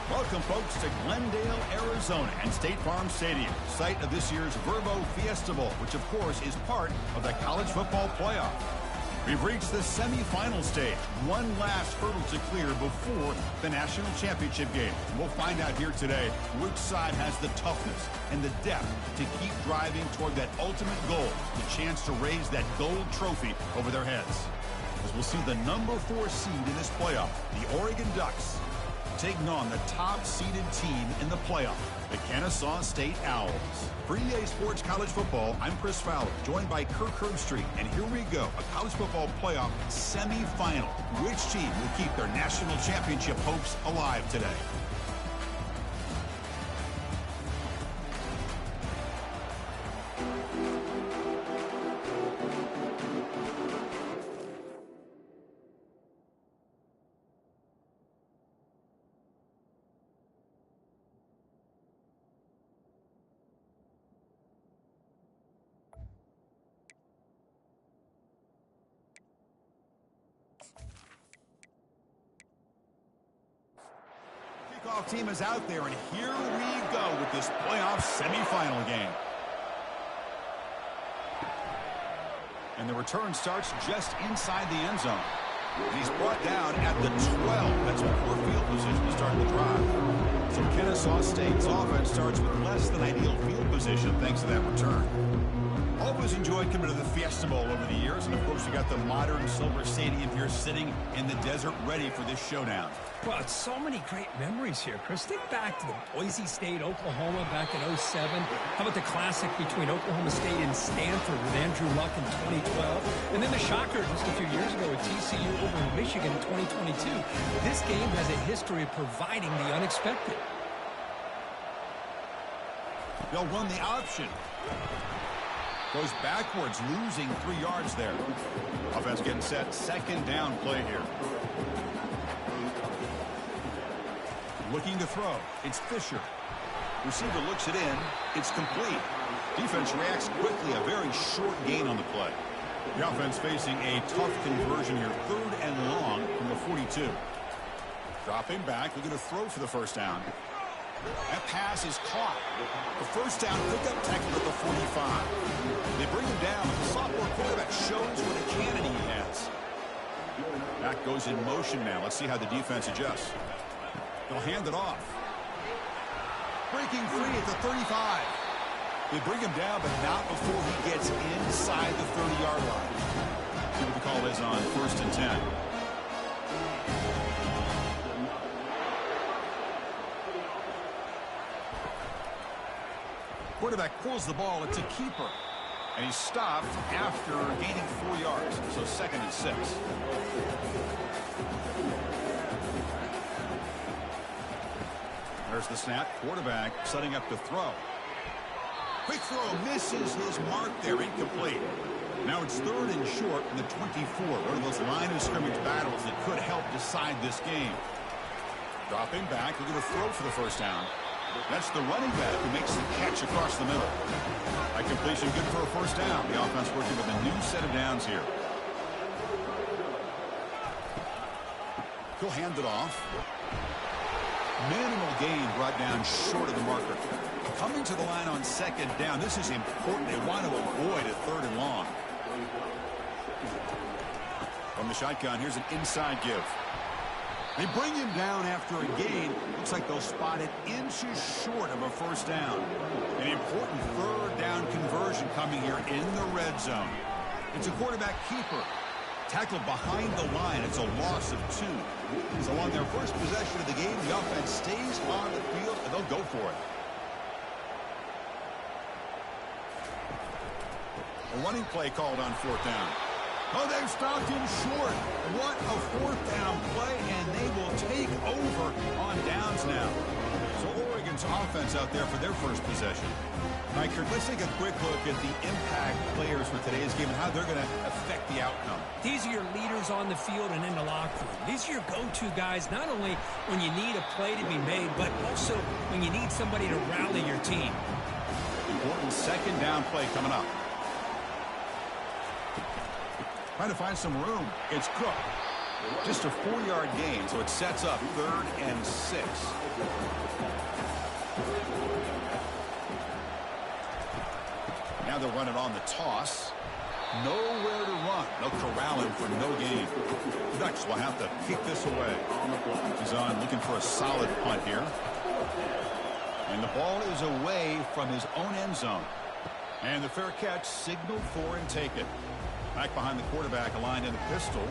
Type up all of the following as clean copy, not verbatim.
Welcome, folks, to Glendale, Arizona and State Farm Stadium, site of this year's Verbo Fiesta Bowl, which, of course, is part of the college football playoff. We've reached the semifinal stage, one last hurdle to clear before the national championship game. We'll find out here today which side has the toughness and the depth to keep driving toward that ultimate goal, the chance to raise that gold trophy over their heads. As we'll see the number 4 seed in this playoff, the Oregon Ducks, taking on the top-seeded team in the playoff, the Kennesaw State Owls. For EA Sports College Football, I'm Chris Fowler, joined by Kirk Herbstreit, and here we go, a college football playoff semifinal. Which team will keep their national championship hopes alive today? Kickoff team is out there, and here we go with this playoff semifinal game. And the return starts just inside the end zone. And he's brought down at the 12. That's poor field position to start the drive. So Kennesaw State's offense starts with less than ideal field position thanks to that return. Always enjoyed coming to the Fiesta Bowl over the years, and of course you got the modern Silver Stadium here sitting in the desert ready for this showdown. Well, it's so many great memories here, Chris. Think back to the Boise State, Oklahoma back in '07. How about the classic between Oklahoma State and Stanford with Andrew Luck in 2012? And then the shocker just a few years ago with TCU over Michigan in 2022. This game has a history of providing the unexpected. They'll run the option. Goes backwards, losing 3 yards there. Offense getting set. Second down play here. Looking to throw. It's Fisher. Receiver looks it in. It's complete. Defense reacts quickly. A very short gain on the play. The offense facing a tough conversion here. 3rd and long from the 42. Dropping back. Looking to throw for the first down. That pass is caught. The first down pickup tackle at the 45. They bring him down. The sophomore quarterback shows what a cannon he has. Back goes in motion now. Let's see how the defense adjusts. They'll hand it off. Breaking free at the 35. They bring him down, but not before he gets inside the 30-yard line. See what the call is on 1st and 10. Quarterback pulls the ball. It's a keeper. And he's stopped after gaining 4 yards. So 2nd and 6. There's the snap. Quarterback setting up to throw. Quick throw. Misses his mark there. Incomplete. Now it's 3rd and short in the 24. One of those line of scrimmage battles that could help decide this game. Dropping back. We're going to throw for the first down. That's the running back who makes the catch across the middle. That completion good for a first down. The offense working with a new set of downs here. He'll hand it off. Minimal gain brought down short of the marker. Coming to the line on 2nd down. This is important. They want to avoid a 3rd and long. From the shotgun, here's an inside give. They bring him down after a gain. Looks like they'll spot it inches short of a first down. An important 3rd down conversion coming here in the red zone. It's a quarterback keeper. Tackled behind the line. It's a loss of 2. So on their first possession of the game, the offense stays on the field, and they'll go for it. A running play called on 4th down. Oh, they've stopped him short. What a 4th down play, and they will take over on downs now. So Oregon's offense out there for their first possession. All right, Kirk, let's take a quick look at the impact players for today's game and how they're going to affect the outcome. These are your leaders on the field and in the locker room. These are your go-to guys, not only when you need a play to be made, but also when you need somebody to rally your team. Important 2nd down play coming up. Trying to find some room. It's Cook. Just a 4-yard gain, so it sets up 3rd and 6. Now they'll run it on the toss. Nowhere to run. They'll corral him for no gain. The Ducks will have to kick this away. He's on looking for a solid punt here. And the ball is away from his own end zone. And the fair catch signaled for and taken. Back behind the quarterback, aligned in the pistol.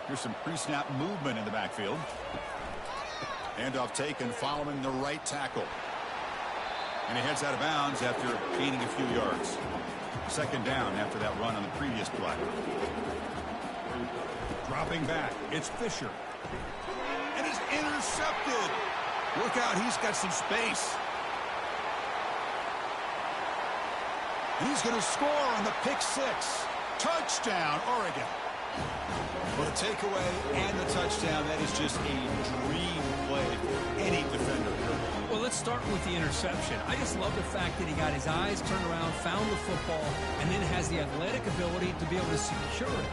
Here's some pre-snap movement in the backfield. Handoff taken following the right tackle. And he heads out of bounds after gaining a few yards. 2nd down after that run on the previous play. Dropping back, it's Fisher. And it's intercepted. Look out, he's got some space. He's going to score on the pick 6. Touchdown, Oregon. Well, the takeaway and the touchdown, that is just a dream play for any defender. Well, let's start with the interception. I just love the fact that he got his eyes turned around, found the football, and then has the athletic ability to be able to secure it.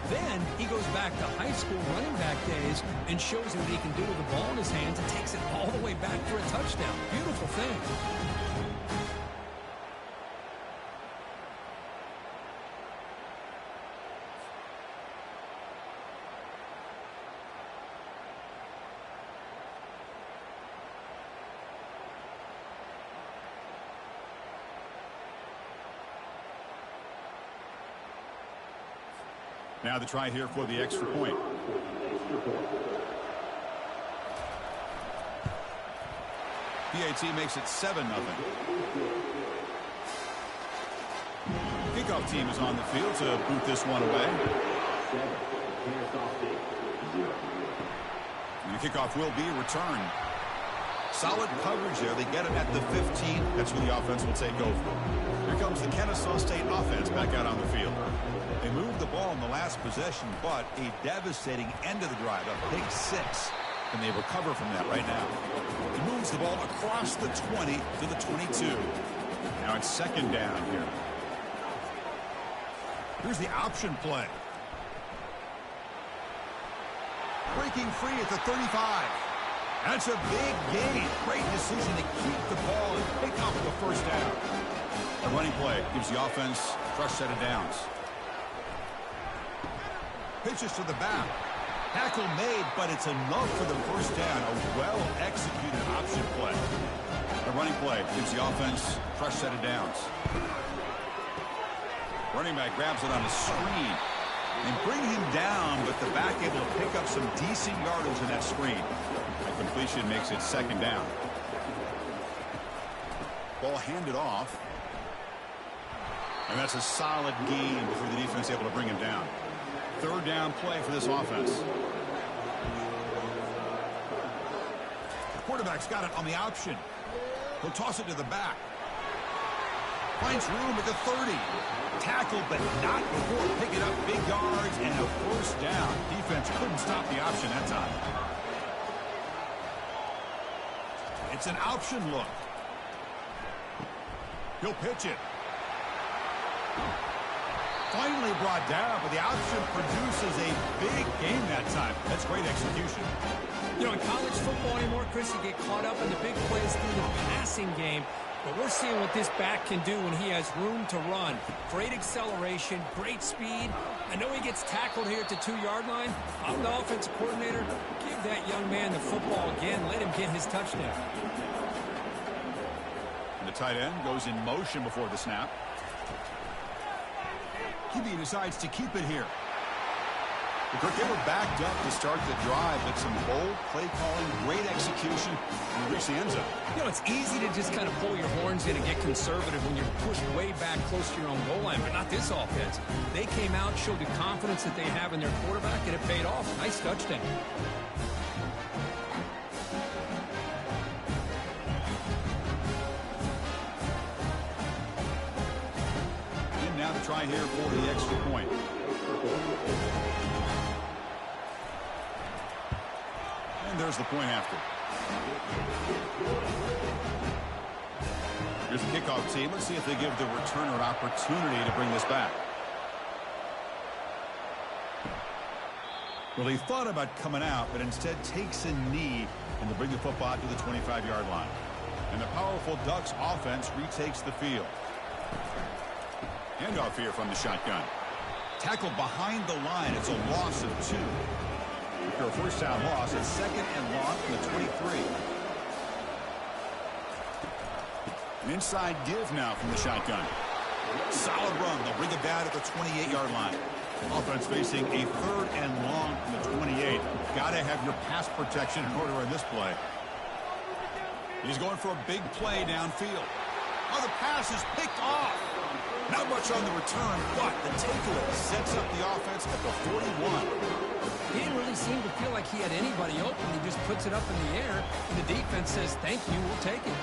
Then he goes back to high school running back days and shows him what he can do with the ball in his hands and takes it all the way back for a touchdown. Beautiful thing. Now the try here for the extra point. PAT makes it 7-0. Kickoff team is on the field to boot this one away. And the kickoff will be returned. Solid coverage there. They get it at the 15. That's where the offense will take over. Here comes the Kennesaw State offense back out on the field. They moved the ball in the last possession, but a devastating end of the drive, a pick 6. And they recover from that right now. He moves the ball across the 20 to the 22. Now it's 2nd down here. Here's the option play. Breaking free at the 35. That's a big gain. Great decision to keep the ball and pick up the 1st down. The running play gives the offense a fresh set of downs. Pitches to the back. Tackle made, but it's enough for the 1st down. A well-executed option play. The running play gives the offense a fresh set of downs. Running back grabs it on a screen. And bring him down, but the back able to pick up some decent yardage in that screen. That completion makes it 2nd down. Ball handed off. And that's a solid gain before the defense able to bring him down. 3rd down play for this offense. The quarterback's got it on the option. He'll toss it to the back. Finds room at the 30. Tackled, but not before picking up big yards and a 1st down. Defense couldn't stop the option that time. It's an option look. He'll pitch it. Finally brought down, but the option produces a big game that time. That's great execution. You know, in college football anymore, Chris, you get caught up in the big plays through the passing game. But we're seeing what this back can do when he has room to run. Great acceleration, great speed. I know he gets tackled here at the 2-yard line. I'm the offensive coordinator. Give that young man the football again. Let him get his touchdown. And the tight end goes in motion before the snap. QB decides to keep it here. They were backed up to start the drive, but some bold play calling, great execution, and reach the end zone. You know, it's easy to just kind of pull your horns in and get conservative when you're pushed way back close to your own goal line, but not this offense. They came out, showed the confidence that they have in their quarterback, and it paid off. Nice touchdown. And now to try here for the extra point. And there's the point after. Here's the kickoff team. Let's see if they give the returner an opportunity to bring this back. Well, he thought about coming out, but instead takes a knee and to bring the football to the 25-yard line. And the powerful Ducks offense retakes the field. Handoff here from the shotgun. Tackled behind the line. It's a loss of 2. After a first down loss, it's 2nd and long from the 23. An inside give now from the shotgun. Solid run. They'll bring it down at the 28-yard line. Offense facing a 3rd and long from the 28. Got to have your pass protection in order in this play. He's going for a big play downfield. Oh, the pass is picked off. Not much on the return, but the takeaway sets up the offense at the 41. He didn't really seem to feel like he had anybody open. He just puts it up in the air, and the defense says, thank you, we'll take it.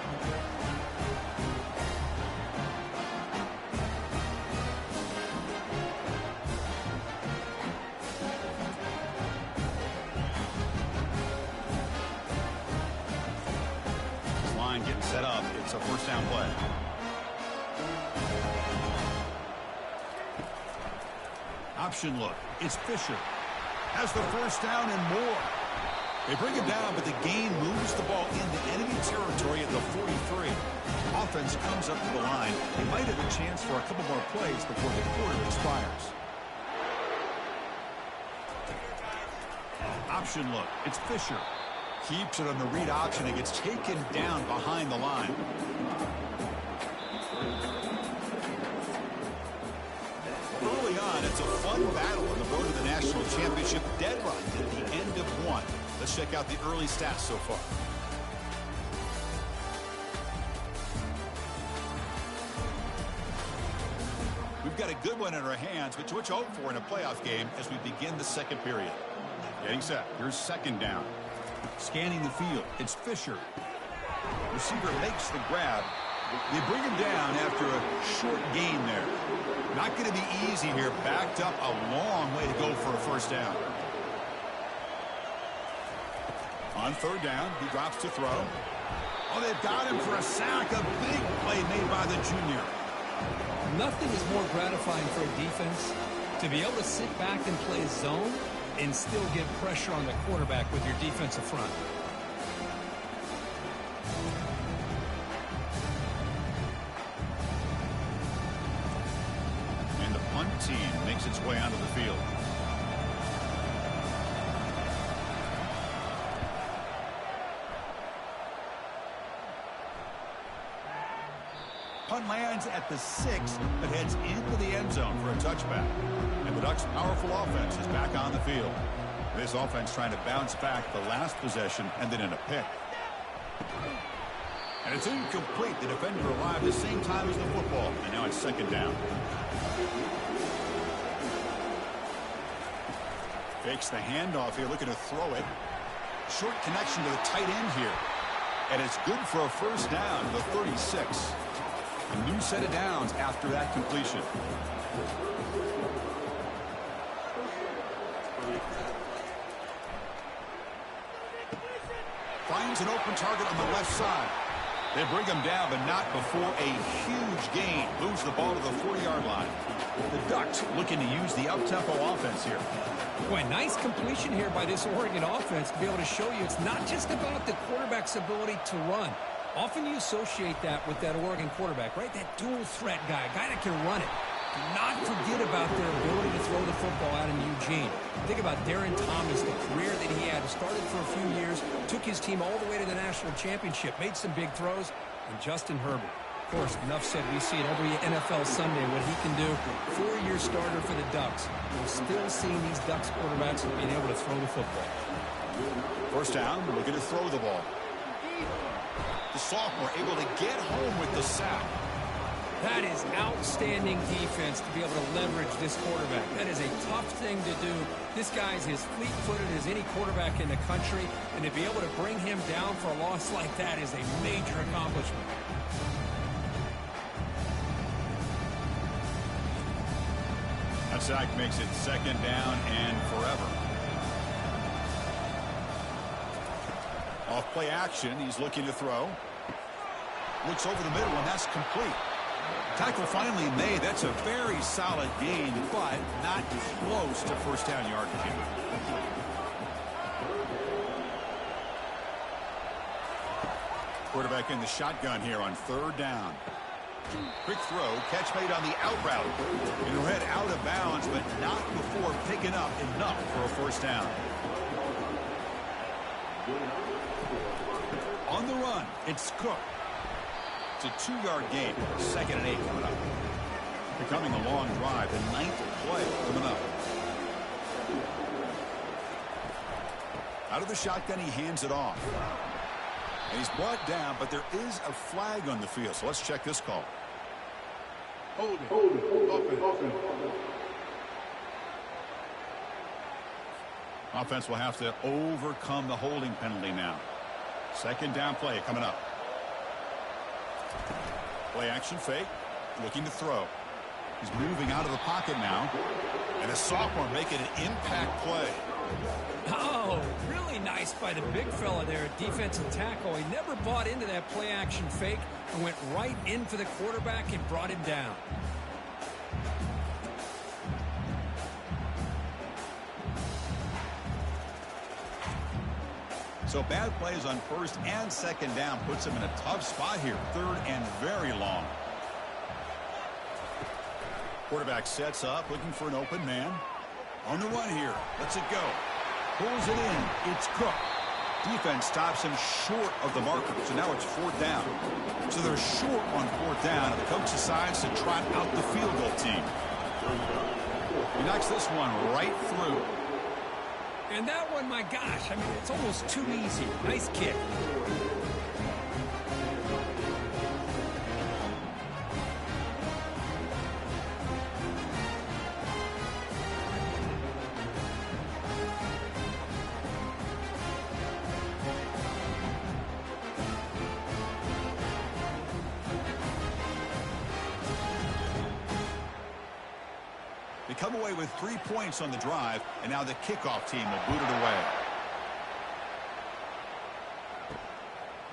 This line getting set up. It's a first down play. Option look. It's Fisher. Has the first down and more. They bring it down, but the gain moves the ball into enemy territory at the 43. Offense comes up to the line. They might have a chance for a couple more plays before the quarter expires. Option look. It's Fisher. Keeps it on the read option and gets taken down behind the line. Early on, it's a fun battle on the road to the national championship. Dead run at the end of 1. Let's check out the early stats so far. We've got a good one in our hands, which to hope for in a playoff game as we begin the second period. Getting set. Here's 2nd down. Scanning the field. It's Fisher. Receiver makes the grab. They bring him down after a short gain there. Not going to be easy here. Backed up a long way to go for a first down. On 3rd down, he drops to throw. Oh, they've got him for a sack. A big play made by the junior. Nothing is more gratifying for a defense to be able to sit back and play zone and still get pressure on the quarterback with your defensive front. And the punt team makes its way onto the field. Punt lands at the 6, but heads into the end zone for a touchback. And the Ducks' powerful offense is back on the field. This offense trying to bounce back the last possession and then in a pick. And it's incomplete. The defender arrived at the same time as the football. And now it's 2nd down. Fakes the handoff here, looking to throw it. Short connection to the tight end here. And it's good for a first down, the 36. A new set of downs after that completion. Finds an open target on the left side. They bring him down, but not before a huge gain. Moves the ball to the 40-yard line. The Ducks looking to use the up-tempo offense here. Boy, nice completion here by this Oregon offense to be able to show you it's not just about the quarterback's ability to run. Often you associate that with that Oregon quarterback, right? That dual threat guy, a guy that can run it. Do not forget about their ability to throw the football out in Eugene. Think about Darren Thomas, the career that he had. Started for a few years, took his team all the way to the national championship, made some big throws, and Justin Herbert. Of course, enough said, we see it every NFL Sunday what he can do. 4-year starter for the Ducks. We're still seeing these Ducks quarterbacks being able to throw the football. First down, looking to throw the ball. The sophomore able to get home with the sack. That is outstanding defense to be able to leverage this quarterback. That is a tough thing to do. This guy's as fleet-footed as any quarterback in the country, and to be able to bring him down for a loss like that is a major accomplishment. That sack makes it 2nd down and forever. Off play action, he's looking to throw. Looks over the middle, and that's complete. Tackle finally made. That's a very solid gain, but not close to first down yardage yet. Quarterback in the shotgun here on third down. Quick throw, catch made on the out route. And head out of bounds, but not before picking up enough for a first down. On the run, it's Cook. It's a 2-yard gain. 2nd and 8 coming up. Becoming a long drive. The 9th play coming up. Out of the shotgun, he hands it off. And he's brought down, but there is a flag on the field. So let's check this call. Hold it. Offense will have to overcome the holding penalty now. 2nd down play coming up. Play action fake. Looking to throw. He's moving out of the pocket now. And a sophomore making an impact play. Oh, really nice by the big fella there at defensive tackle. He never bought into that play action fake and went right in for the quarterback and brought him down. So bad plays on 1st and 2nd down puts him in a tough spot here. 3rd and very long. Quarterback sets up, looking for an open man. On the run here. Lets it go. Pulls it in. It's Cook. Defense stops him short of the marker. So now it's 4th down. So they're short on 4th down, and the coach decides to trot out the field goal team. He knocks this one right through. And that one, my gosh, I mean, it's almost too easy. Nice kick. They come away with 3 points on the drive, and now the kickoff team will boot it away.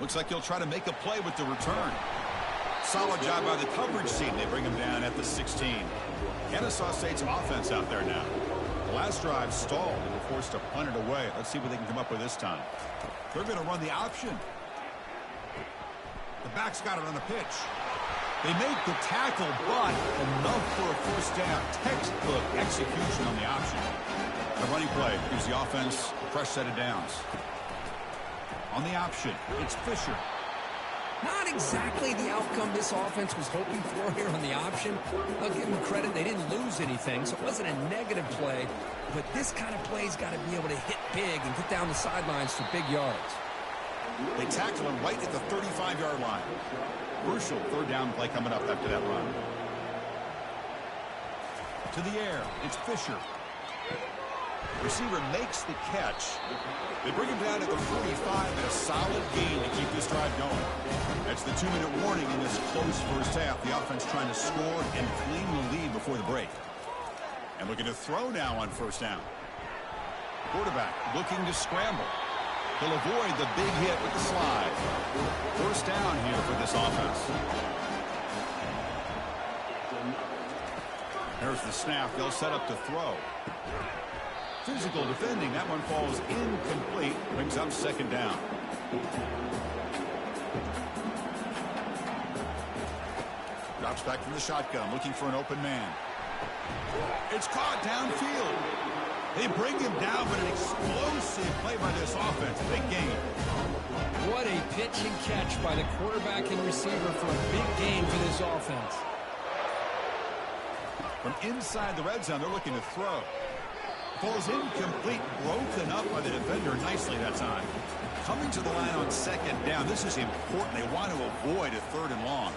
Looks like he'll try to make a play with the return. Solid job by the coverage team. They bring him down at the 16. Kennesaw State's offense out there now. The last drive stalled and were forced to punt it away. Let's see what they can come up with this time. They're going to run the option. The back's got it on the pitch. They make the tackle, but enough for a first down. Textbook execution on the option. The running play gives the offense a fresh set of downs. On the option, it's Fisher. Not exactly the outcome this offense was hoping for here on the option. I'll give them credit. They didn't lose anything, so it wasn't a negative play. But this kind of play's got to be able to hit big and get down the sidelines for big yards. They tackle him right at the 35-yard line. Crucial 3rd down play coming up after that run. To the air, it's Fisher. Receiver makes the catch. They bring him down to the 45 and a solid gain to keep this drive going. That's the 2-minute warning in this close first half. The offense trying to score and claim the lead before the break. And looking to throw now on 1st down. Quarterback looking to scramble. He'll avoid the big hit with the slide. 1st down here for this offense. There's the snap. They'll set up to throw. Physical defending. That one falls incomplete. Brings up 2nd down. Drops back from the shotgun, looking for an open man. It's caught downfield. They bring him down, but an explosive play by this offense. Big game. What a pitch and catch by the quarterback and receiver for a big gain for this offense. From inside the red zone, they're looking to throw. Falls incomplete, broken up by the defender nicely that time. Coming to the line on 2nd down. This is important. They want to avoid a 3rd and long.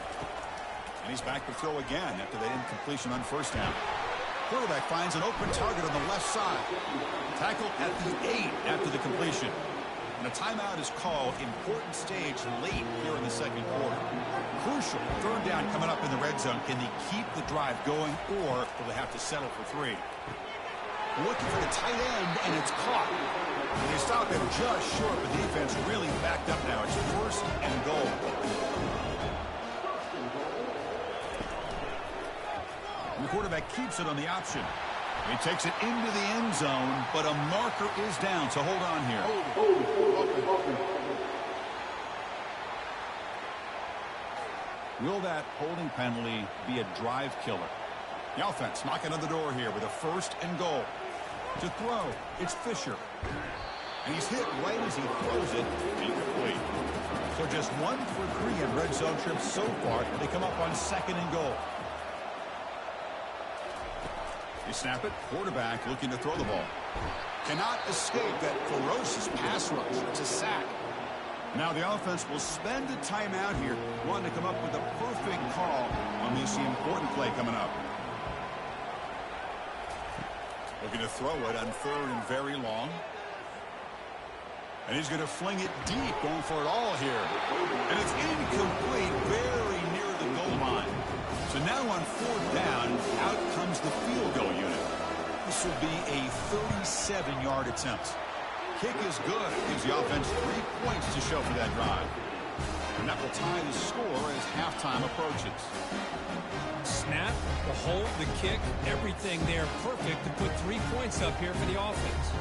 And he's back to throw again after that incompletion on 1st down. Quarterback finds an open target on the left side. Tackle at the 8 after the completion. And a timeout is called. Important stage late here in the 2nd quarter. Crucial 3rd down coming up in the red zone. Can they keep the drive going, or will they have to settle for 3? Looking for the tight end, and it's caught. And they stop him just short, but the defense really backed up now. It's 1st and goal. quarterback keeps it on the option. He takes it into the end zone, but a marker is down, so hold on here. Will that holding penalty be a drive killer? The offense knocking on the door here with a 1st and goal. To throw, it's Fisher. And he's hit right as he throws it, incomplete. So just 1 for 3 in red zone trips so far. They come up on 2nd and goal. They snap it. Quarterback looking to throw the ball. Cannot escape that ferocious pass rush. It's a sack. Now the offense will spend a timeout here, wanting to come up with a perfect call on this important play coming up. Looking to throw it on 3rd and very long. And he's going to fling it deep, going for it all here. And it's incomplete, very near the goal line. So now on 4th down, out comes the field goal unit. This will be a 37-yard attempt. Kick is good. Gives the offense 3 points to show for that drive. And that will tie the score as halftime approaches. Snap, the hold, the kick, everything there perfect to put 3 points up here for the offense.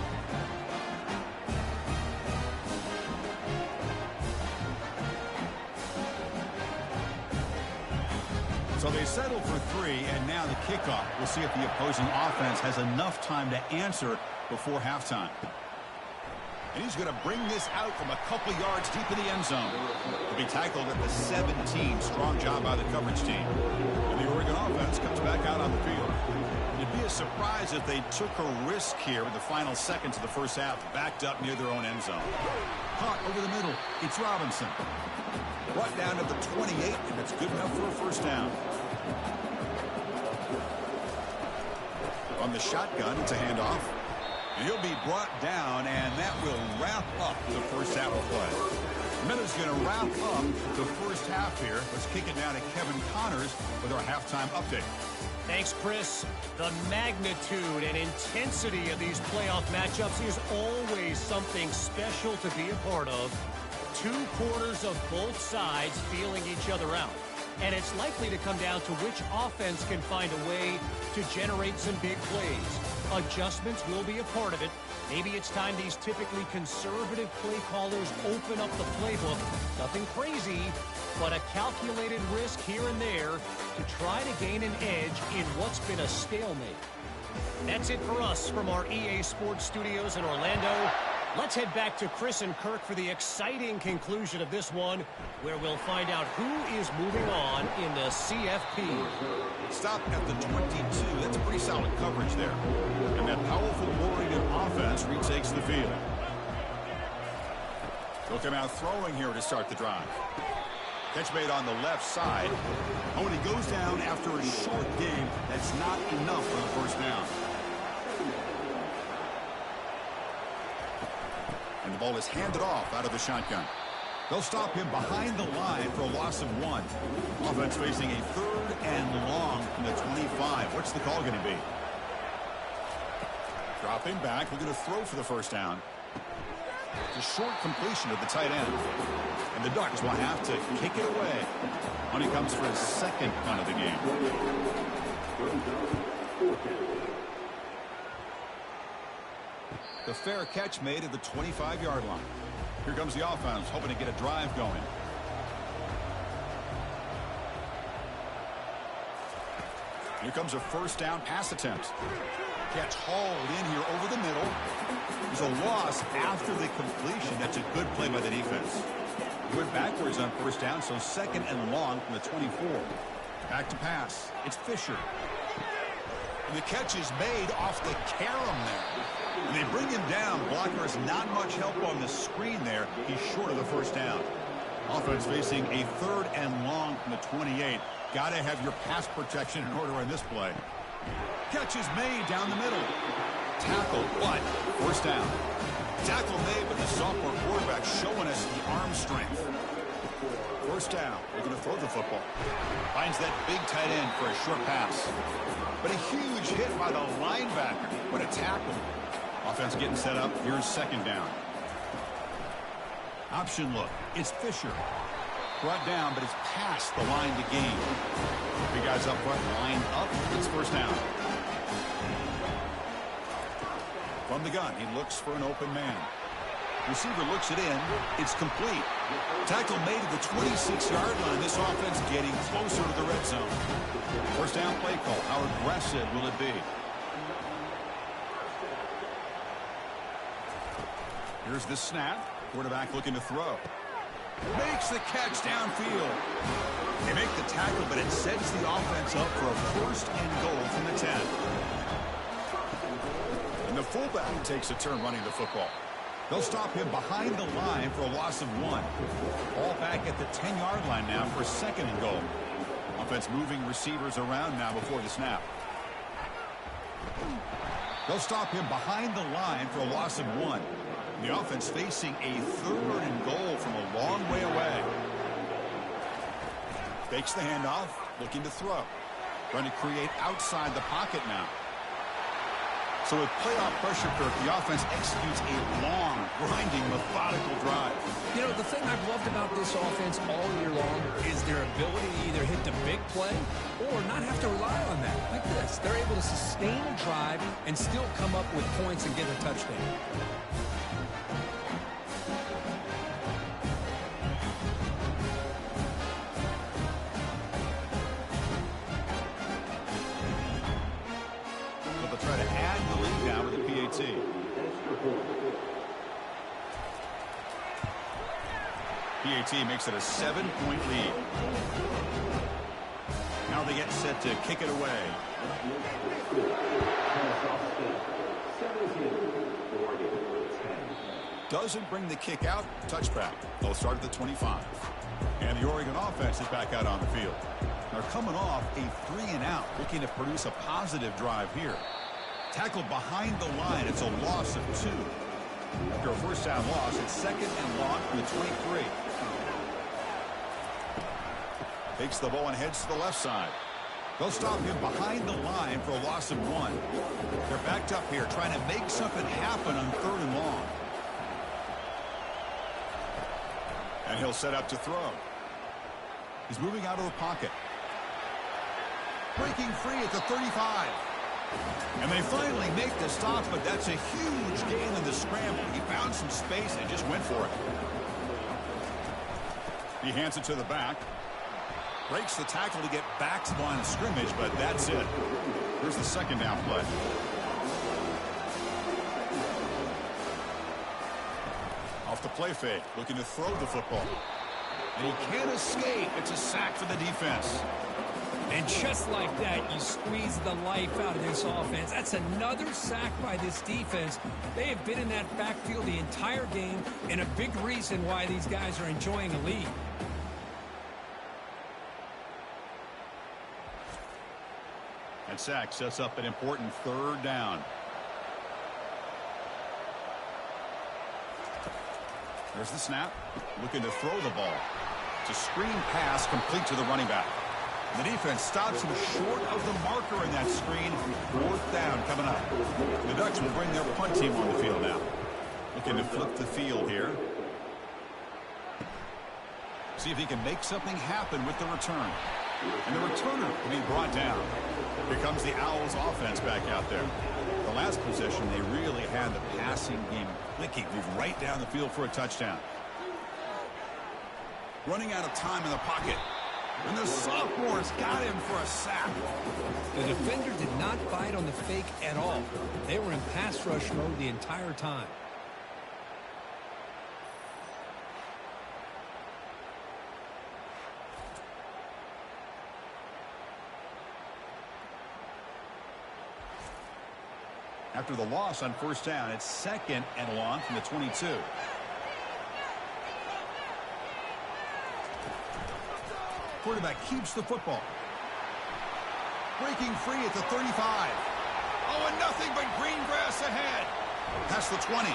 So they settle for 3, and now the kickoff. We'll see if the opposing offense has enough time to answer before halftime. And he's going to bring this out from a couple yards deep in the end zone. He'll be tackled at the 17. Strong job by the coverage team. And the Oregon offense comes back out on the field. It'd be a surprise if they took a risk here in the final seconds of the first half, backed up near their own end zone. Caught over the middle. It's Robinson. Brought down to the 28, and it's good enough for a 1st down. On the shotgun, it's a handoff. And he'll be brought down, and that will wrap up the first half of play. Miller's going to wrap up the first half here. Let's kick it down to Kevin Connors with our halftime update. Thanks, Chris. The magnitude and intensity of these playoff matchups is always something special to be a part of. 2 quarters of both sides feeling each other out. And it's likely to come down to which offense can find a way to generate some big plays. Adjustments will be a part of it. Maybe it's time these typically conservative play callers open up the playbook. Nothing crazy, but a calculated risk here and there to try to gain an edge in what's been a stalemate. That's it for us from our EA Sports Studios in Orlando. Let's head back to Chris and Kirk for the exciting conclusion of this one, where we'll find out who is moving on in the CFP. Stop at the 22. That's pretty solid coverage there. And that powerful Oregon offense retakes the field. They'll come out throwing here to start the drive. Catch made on the left side. Oh, and he goes down after a short game. That's not enough for the 1st down. And the ball is handed off out of the shotgun. They'll stop him behind the line for a loss of 1. Offense facing a 3rd and long from the 25. What's the call going to be? Dropping back, looking to throw for the 1st down. It's a short completion of the tight end. And the Ducks will have to kick it away when he comes for his 2nd punt of the game. The fair catch made at the 25-yard line. Here comes the offense, hoping to get a drive going. Here comes a 1st down pass attempt. Catch hauled in here over the middle. There's a loss after the completion. That's a good play by the defense. Went backwards on 1st down, so 2nd and long from the 24. Back to pass. It's Fisher. And the catch is made off the carom there. And they bring him down. Blockers not much help on the screen there. He's short of the 1st down. Offense facing a 3rd and long from the 28. Got to have your pass protection in order on this play. Catch is made down the middle. Tackle, what? 1st down. Tackle made, but the sophomore quarterback showing us the arm strength. 1st down. They're going to throw the football. Finds that big tight end for a short pass. But a huge hit by the linebacker. What a tackle. Offense getting set up. Here's 2nd down. Option look. It's Fisher. Brought down, but it's past the line to gain. Three guys up front, line up. It's first down. From the gun, he looks for an open man. Receiver looks it in. It's complete. Tackle made at the 26-yard line. This offense getting closer to the red zone. First down play call. How aggressive will it be? Here's the snap. Quarterback looking to throw. Makes the catch downfield. They make the tackle, but it sets the offense up for a first and goal from the 10. And the fullback takes a turn running the football. They'll stop him behind the line for a loss of 1. Ball back at the 10-yard line now for second and goal. Offense moving receivers around now before the snap. They'll stop him behind the line for a loss of 1. The offense facing a third and goal from a long way away. Fakes the handoff, looking to throw. Trying to create outside the pocket now. So with playoff pressure, Kirk, the offense executes a long, grinding, methodical drive. You know, the thing I've loved about this offense all year long is their ability to either hit the big play or not have to rely on that. Like this, they're able to sustain a drive and still come up with points and get a touchdown. Try to add the lead now with the PAT. PAT makes it a 7-point lead. Now they get set to kick it away. Doesn't bring the kick out. Touchback. They'll start at the 25. And the Oregon offense is back out on the field. They're coming off a 3-and-out, looking to produce a positive drive here. Tackled behind the line. It's a loss of 2. After a first down loss, it's second and long from the 23. Takes the ball and heads to the left side. They'll stop him behind the line for a loss of 1. They're backed up here trying to make something happen on third and long. And he'll set up to throw. He's moving out of the pocket. Breaking free at the 35. And they finally make the stop, but that's a huge gain in the scramble. He found some space and just went for it. He hands it to the back. Breaks the tackle to get back to the line of scrimmage, but that's it. Here's the second down play. Off the play fake, looking to throw the football. And he can't escape. It's a sack for the defense. And just like that, you squeeze the life out of this offense. That's another sack by this defense. They have been in that backfield the entire game, and a big reason why these guys are enjoying a lead. And sack sets up an important third down. There's the snap. Looking to throw the ball. It's a screen pass complete to the running back. The defense stops him short of the marker in that screen. Fourth down coming up. The Ducks will bring their punt team on the field now. Looking to flip the field here. See if he can make something happen with the return. And the returner will be brought down. Here comes the Owls offense back out there. The last possession, they really had the passing game clicking. Move right down the field for a touchdown. Running out of time in the pocket. And the sophomores got him for a sack. The defender did not bite on the fake at all. They were in pass rush mode the entire time. After the loss on first down, it's second and long from the 22. Quarterback keeps the football. Breaking free at the 35. Oh, and nothing but green grass ahead. Past the 20.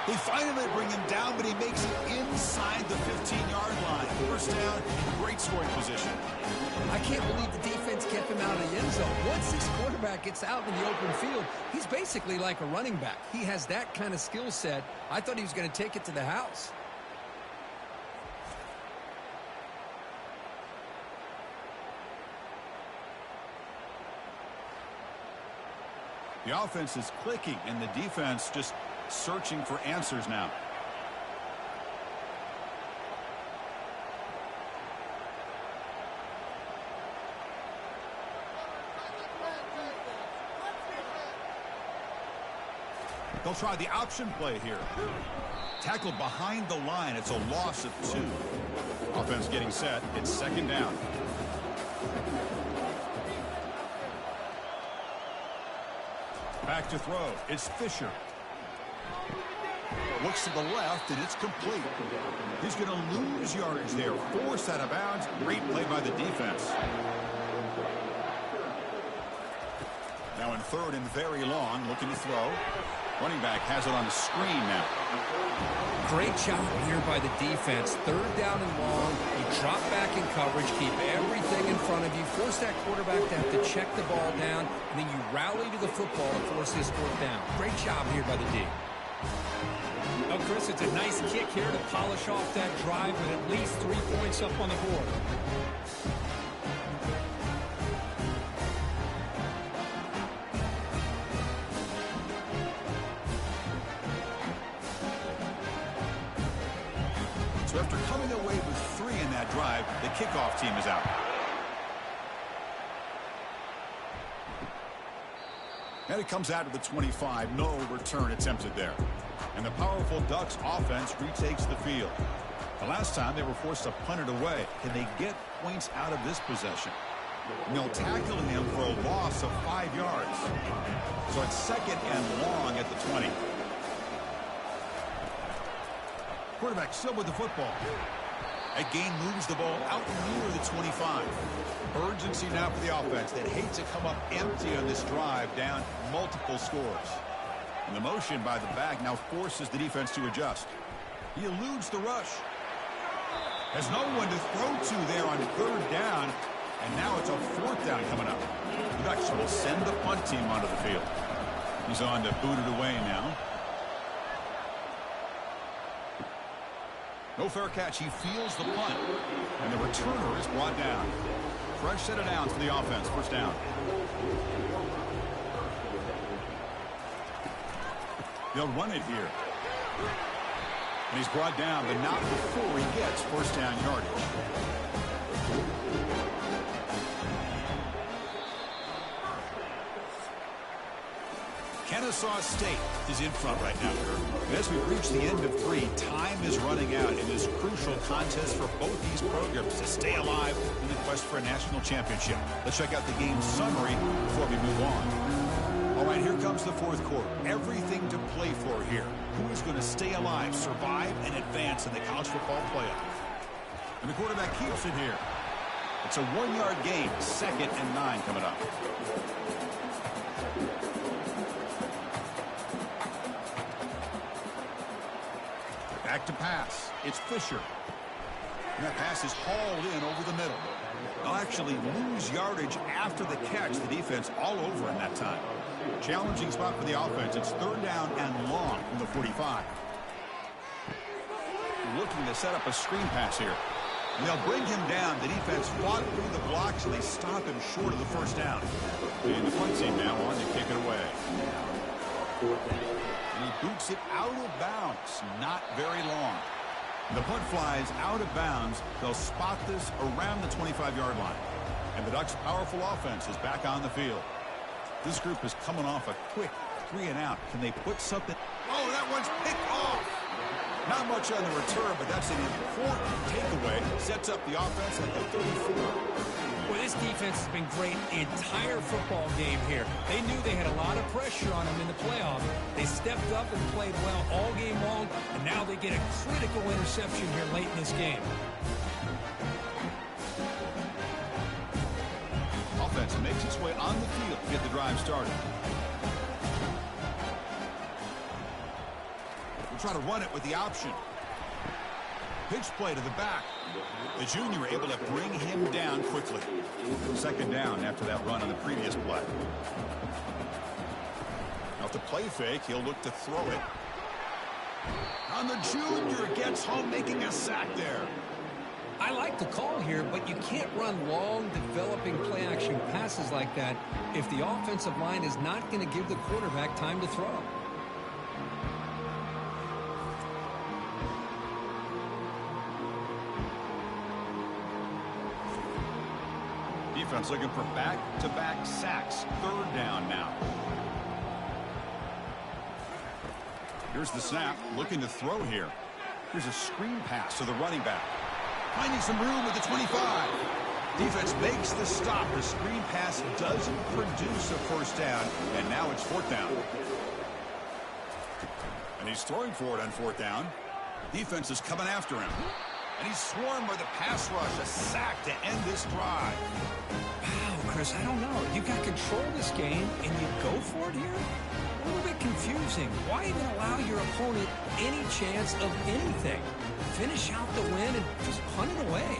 They finally bring him down, but he makes it inside the 15-yard line. First down, great scoring position. I can't believe the defense kept him out of the end zone. Once this quarterback gets out in the open field, he's basically like a running back. He has that kind of skill set. I thought he was going to take it to the house. The offense is clicking, and the defense just searching for answers now. They'll try the option play here. Tackled behind the line. It's a loss of 2. Offense getting set. It's second down. Back to throw. It's Fisher. Looks to the left, and it's complete. He's going to lose yardage there. Forced out of bounds. Great play by the defense. Now in third and very long, looking to throw. Running back has it on the screen now. Great job here by the defense. Third down and long. You drop back in coverage, keep everything in front of you, force that quarterback to have to check the ball down, and then you rally to the football to force this fourth down. Great job here by the D. Oh, Chris, it's a nice kick here to polish off that drive with at least 3 points up on the board. So after coming away with 3 in that drive, the kickoff team is out. And it comes out to the 25. No return attempted there. And the powerful Ducks offense retakes the field. The last time they were forced to punt it away. Can they get points out of this possession? And they'll tackle him for a loss of 5 yards. So it's second and long at the 20. Quarterback still with the football. Again moves the ball out near the 25. Urgency now for the offense that hates to come up empty on this drive, down multiple scores. And the motion by the back now forces the defense to adjust. He eludes the rush. Has no one to throw to there on third down. And now it's a fourth down coming up. The Ducks will send the punt team onto the field. He's on to boot it away now. No fair catch. He feels the punt. And the returner is brought down. Fresh set of downs for the offense. First down. They'll run it here. And he's brought down, but not before he gets first down yardage. Kennesaw State is in front right now. And as we reach the end of 3, time is running out in this crucial contest for both these programs to stay alive in the quest for a national championship. Let's check out the game summary before we move on. All right, here comes the fourth quarter. Everything to play for here. Who is going to stay alive, survive, and advance in the college football playoff? And the quarterback keeps it here. It's a 1-yard gain. Second and 9 coming up. Back to pass. It's Fisher. And that pass is hauled in over the middle. They'll actually lose yardage after the catch. The defense all over in that time. Challenging spot for the offense. It's third down and long from the 45. Looking to set up a screen pass here. And they'll bring him down. The defense fought through the blocks, and they stop him short of the first down. And the punt team now on to kick it away. And he boots it out of bounds. Not very long. The punt flies out of bounds. They'll spot this around the 25-yard line. And the Ducks' powerful offense is back on the field. This group is coming off a quick 3-and-out. Can they put something? Oh, that one's picked off. Not much on the return, but that's an important takeaway. Sets up the offense at the 34. Well, this defense has been great the entire football game here. They knew they had a lot of pressure on them in the playoff. They stepped up and played well all game long, and now they get a critical interception here late in this game. Offense makes its way on the field to get the drive started. We'll try to run it with the option. Pitch play to the back. The junior able to bring him down quickly. Second down after that run on the previous play. Now if the play fake, he'll look to throw it. And the junior gets home, making a sack there. I like to call here, but you can't run long, developing play-action passes like that if the offensive line is not going to give the quarterback time to throw. Defense looking for back-to-back sacks. Third down now. Here's the snap. Looking to throw here. Here's a screen pass to the running back. Finding some room with the 25. Defense makes the stop. The screen pass doesn't produce a first down, and now it's fourth down. And he's throwing for it on fourth down. Defense is coming after him. And he's swarmed by the pass rush. A sack to end this drive. Wow, Chris, I don't know. You got control of this game, and you go for it here? A little bit confusing. Why even allow your opponent any chance of anything? Finish out the win and just punt it away.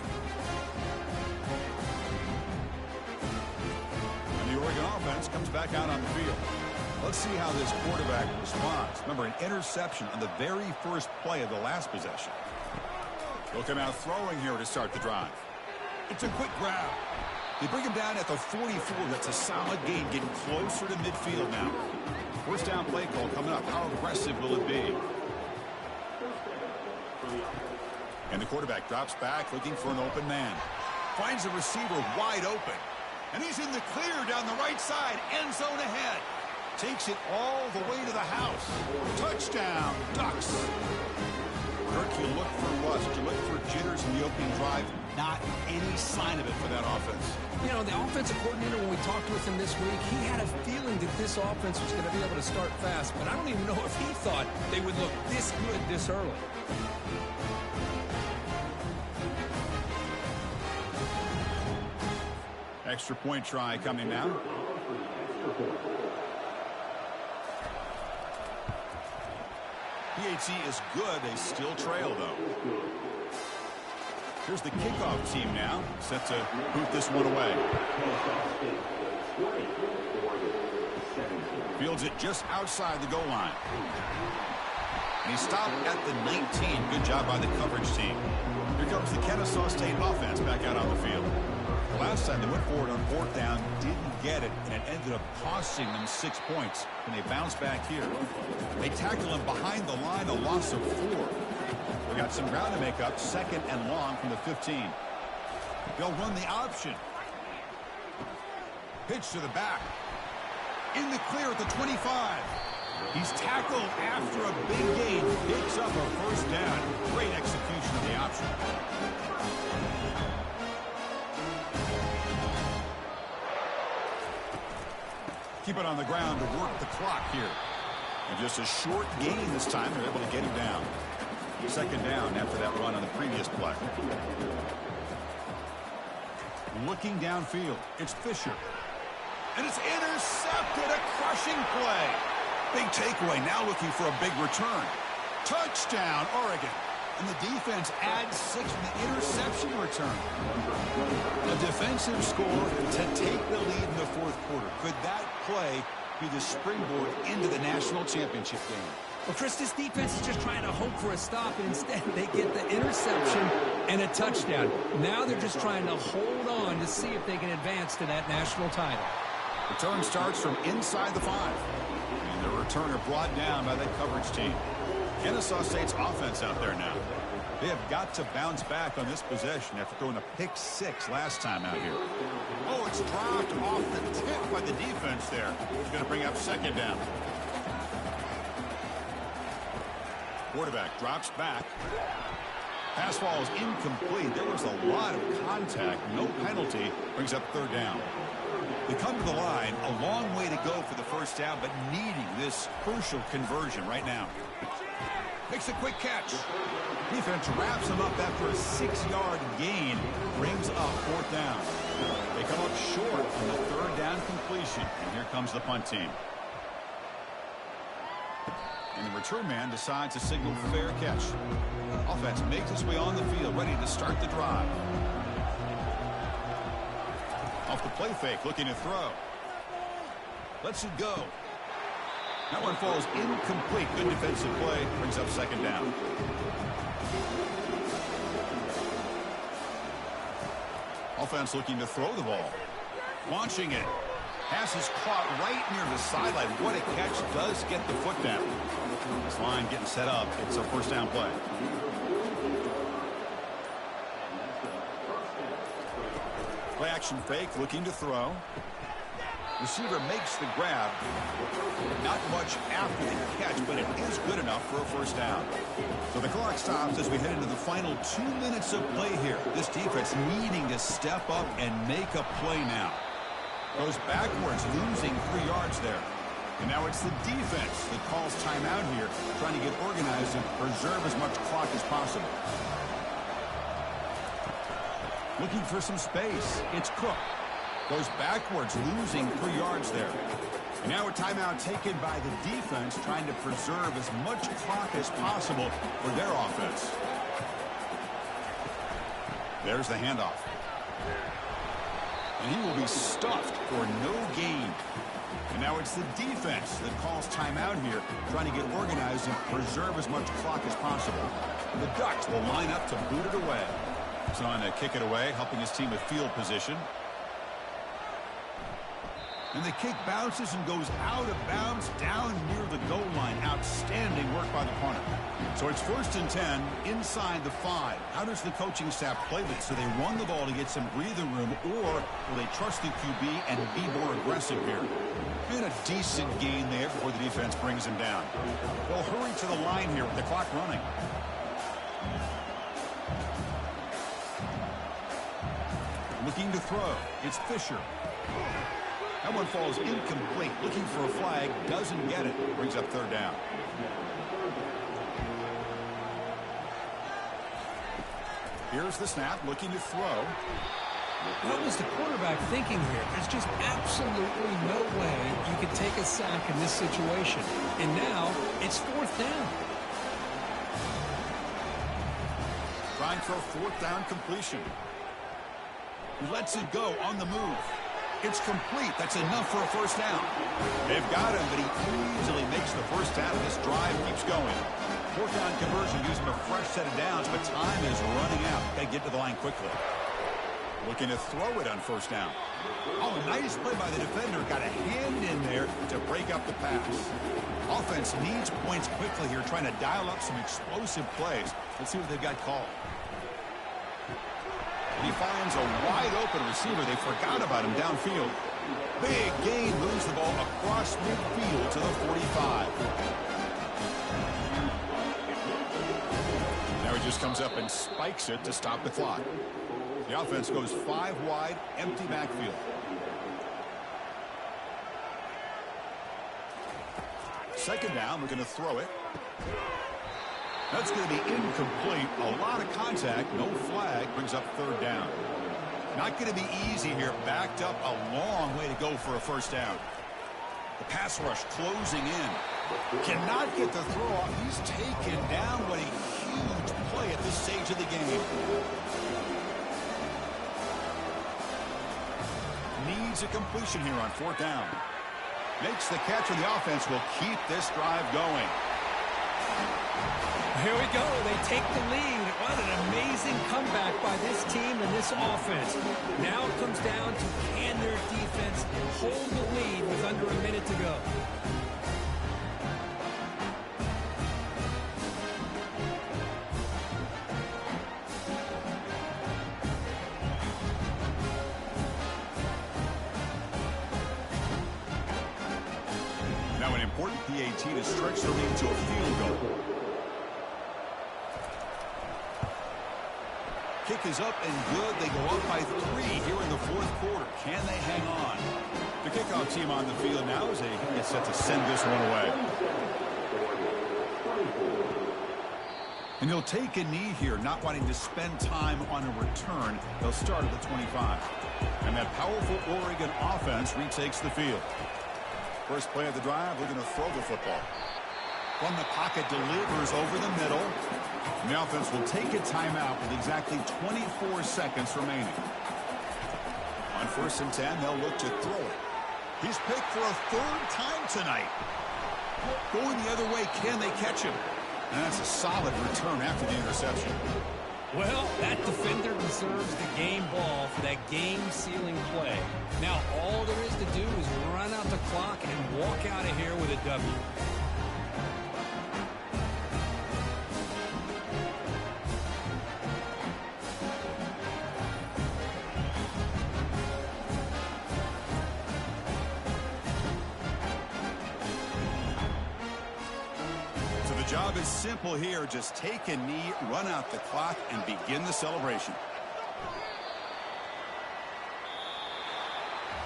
And the Oregon offense comes back out on the field. Let's see how this quarterback responds. Remember, an interception on the very first play of the last possession. He'll come out throwing here to start the drive. It's a quick grab. They bring him down at the 44. That's a solid gain, getting closer to midfield now. First down play call coming up. How aggressive will it be? And the quarterback drops back, looking for an open man. Finds the receiver wide open. And he's in the clear down the right side. End zone ahead. Takes it all the way to the house. Touchdown, Ducks. Kirk, you look for what? Did you look for jitters in the opening drive? Not any sign of it for that offense. You know, the offensive coordinator, when we talked with him this week, he had a feeling that this offense was going to be able to start fast, but I don't even know if he thought they would look this good this early. Extra point try coming now. PAT is good. They still trail, though. Here's the kickoff team now, set to boot this one away. Fields it just outside the goal line. And he stopped at the 19. Good job by the coverage team. Here comes the Kennesaw State offense back out on the field. Last time they went forward on fourth down, didn't get it, and it ended up costing them 6 points. And they bounce back here. They tackle him behind the line, a loss of 4. We got some ground to make up, second and long from the 15. They'll run the option. Pitch to the back. In the clear at the 25. He's tackled after a big gain. Picks up a first down. Great execution of the option. Keep it on the ground to work the clock here. And just a short gain this time. They're able to get him down. Second down after that run on the previous play. Looking downfield. It's Fisher. And it's intercepted. A crushing play. Big takeaway. Now looking for a big return. Touchdown, Oregon. And the defense adds 6 from the interception return. A defensive score to take the lead in the fourth quarter. Could that play be the springboard into the national championship game? Well, Chris, this defense is just trying to hope for a stop, and instead they get the interception and a touchdown. Now they're just trying to hold on to see if they can advance to that national title. Return starts from inside the 5. And the returner brought down by that coverage team. Kennesaw State's offense out there now. They have got to bounce back on this possession after throwing a pick 6 last time out here. Oh, it's dropped off the tip by the defense there. It's going to bring up second down. Quarterback drops back. Pass ball is incomplete. There was a lot of contact. No penalty. Brings up third down. They come to the line. A long way to go for the first down, but needing this crucial conversion right now. Makes a quick catch. Defense wraps him up after a 6-yard gain. Brings up fourth down. They come up short on the third down completion. And here comes the punt team. And the return man decides to signal fair catch. Offense makes its way on the field, ready to start the drive. Off the play fake, looking to throw. Lets it go. That one falls incomplete. Good defensive play. Brings up second down. Offense looking to throw the ball. Launching it. Pass is caught right near the sideline. What a catch. Does get the foot down. This line getting set up. It's a first down play. Play action fake. Looking to throw. Receiver makes the grab. Not much after the catch, but it is good enough for a first down. So the clock stops as we head into the final 2 minutes of play here. This defense needing to step up and make a play now. Goes backwards, losing 3 yards there. And now it's the defense that calls timeout here, trying to get organized and preserve as much clock as possible. Looking for some space. It's Cook. Goes backwards, losing 3 yards there. And now a timeout taken by the defense, trying to preserve as much clock as possible for their offense. There's the handoff. And he will be stuffed for no gain. And now it's the defense that calls timeout here, trying to get organized and preserve as much clock as possible. The Ducks will line up to boot it away. He's on to kick it away, helping his team with field position. And the kick bounces and goes out of bounds down near the goal line. Outstanding work by the punter. So it's 1st and 10 inside the 5. How does the coaching staff play this? So they run the ball to get some breathing room, or will they trust the QB and be more aggressive here? And a decent gain there before the defense brings him down. They'll hurry to the line here with the clock running. Looking to throw. It's Fisher. That one falls incomplete. Looking for a flag. Doesn't get it. Brings up 3rd down. Here's the snap. Looking to throw. What was the quarterback thinking here? There's just absolutely no way you could take a sack in this situation. And now it's 4th down. Trying for a 4th down completion. He lets it go on the move. It's complete. That's enough for a first down. They've got him, but he easily makes the first down, and this drive keeps going. 4th down conversion gives him a fresh set of downs, but time is running out. Got to get to the line quickly. Looking to throw it on 1st down. Oh, nice play by the defender. Got a hand in there to break up the pass. Offense needs points quickly here, trying to dial up some explosive plays. Let's see what they've got called. He finds a wide-open receiver. They forgot about him downfield. Big gain, moves the ball across midfield to the 45. Now he just comes up and spikes it to stop the clock. The offense goes 5 wide, empty backfield. Second down, we're going to throw it. That's going to be incomplete. A lot of contact. No flag. Brings up 3rd down. Not going to be easy here. Backed up a long way to go for a first down. The pass rush closing in. Cannot get the throw off. He's taken down. What a huge play at this stage of the game. Needs a completion here on 4th down. Makes the catch, and the offense will keep this drive going. Here we go. They take the lead. What an amazing comeback by this team and this offense. Now it comes down to can their defense hold the lead with under a minute to go. Now an important PAT to stretch the lead to a field goal. Kick is up and good. They go up by 3 here in the 4th quarter. Can they hang on? The kickoff team on the field now as they get set to send this one away. And he'll take a knee here, not wanting to spend time on a return. They'll start at the 25. And that powerful Oregon offense retakes the field. First play of the drive, we're going to throw the football. From the pocket, delivers over the middle. And the offense will take a timeout with exactly 24 seconds remaining. On 1st and 10, they'll look to throw it. He's picked for a 3rd time tonight. Going the other way, can they catch him? And that's a solid return after the interception. Well, that defender deserves the game ball for that game-sealing play. Now, all there is to do is run out the clock and walk out of here with a W. The job is simple here. Just take a knee, run out the clock, and begin the celebration.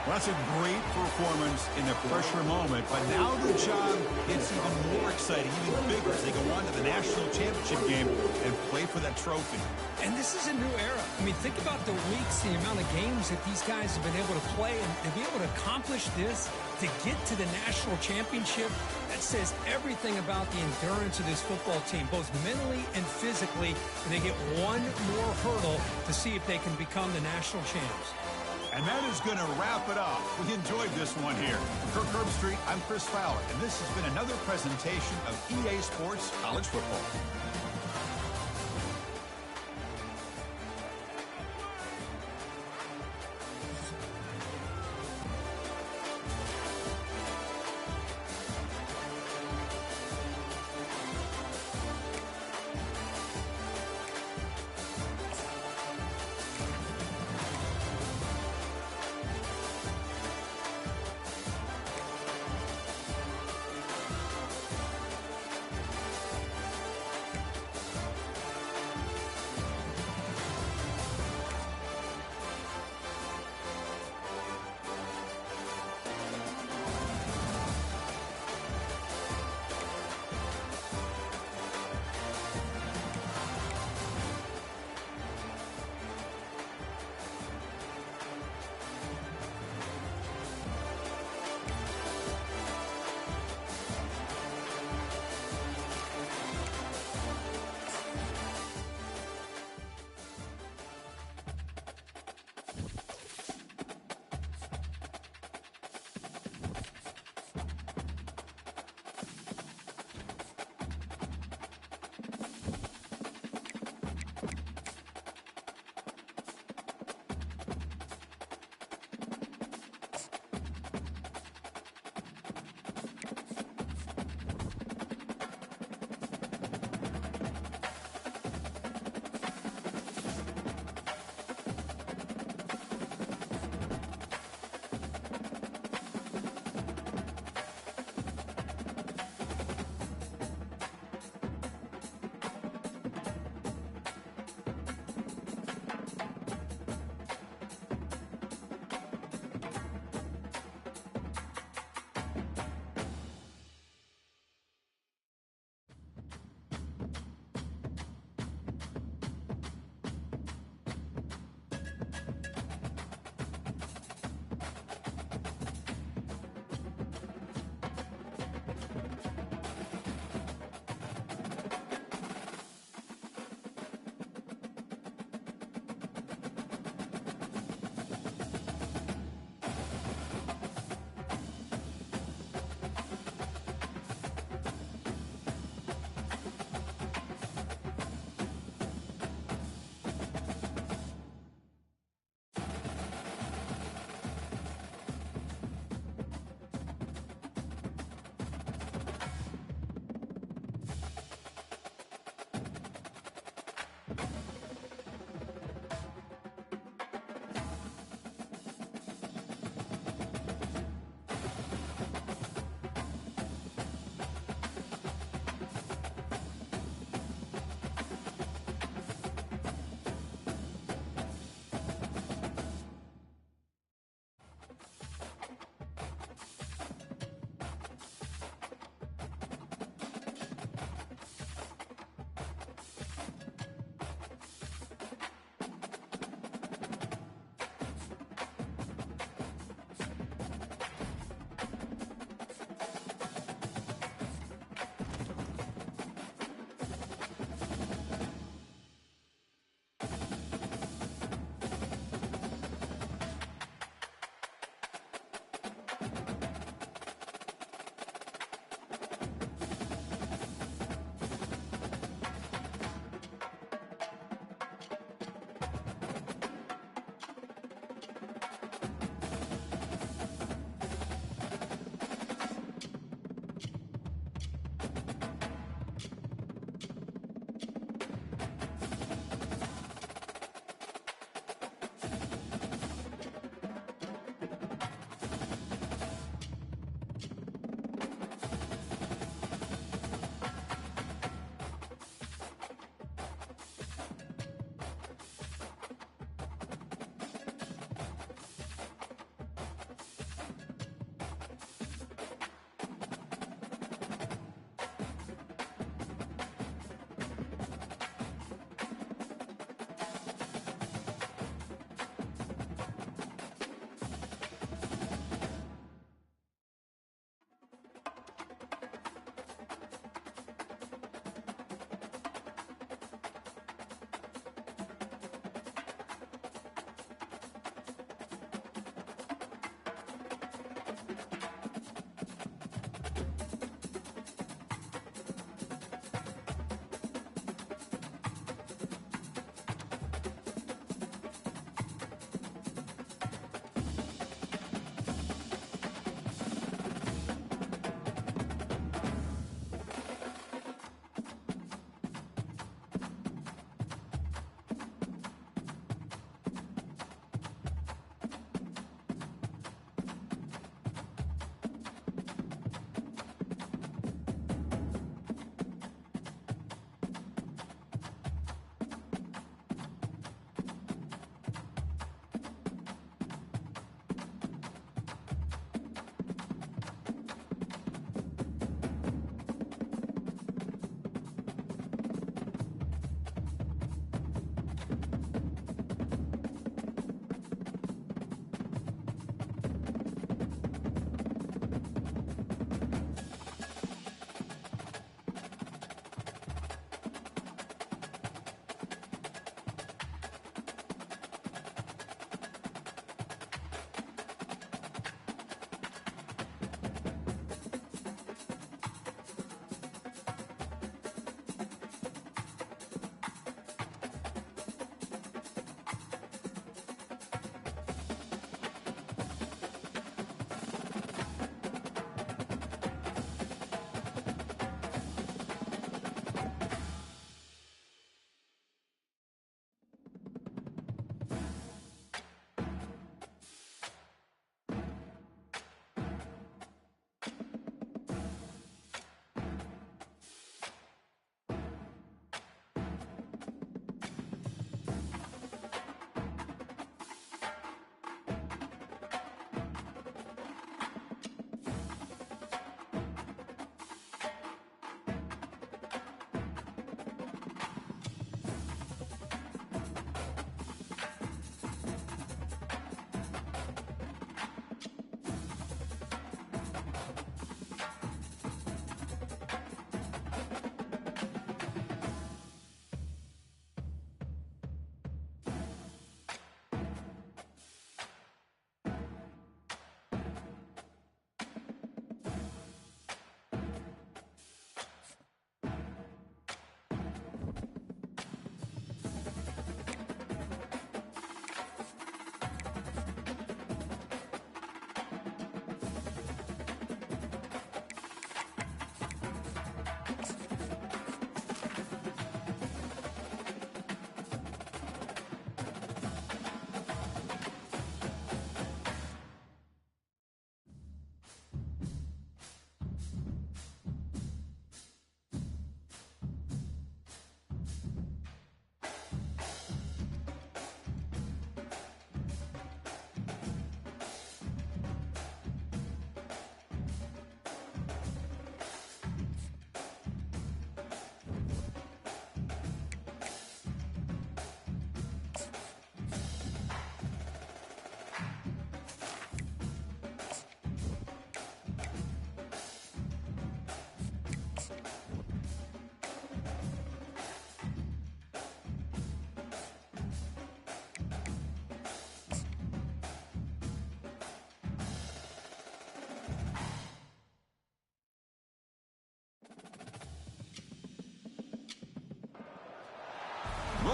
Well, that's a great performance in the pressure moment, but now the job gets even more exciting, even bigger as they go on to the national championship game and play for that trophy. And this is a new era. I mean, think about the weeks, the amount of games that these guys have been able to play, and to be able to accomplish this, to get to the national championship, that says everything about the endurance of this football team, both mentally and physically, and they get one more hurdle to see if they can become the national champs. And that is going to wrap it up. We enjoyed this one here. For Kirk Herbstreit, I'm Chris Fowler, and this has been another presentation of EA Sports College Football.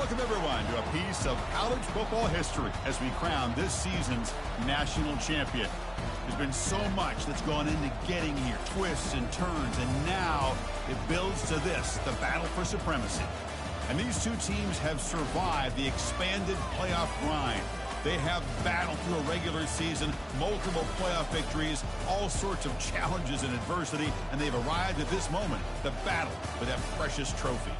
Welcome, everyone, to a piece of college football history as we crown this season's national champion. There's been so much that's gone into getting here, twists and turns, and now it builds to this, the battle for supremacy. And these two teams have survived the expanded playoff grind. They have battled through a regular season, multiple playoff victories, all sorts of challenges and adversity, and they've arrived at this moment, the battle for that precious trophy.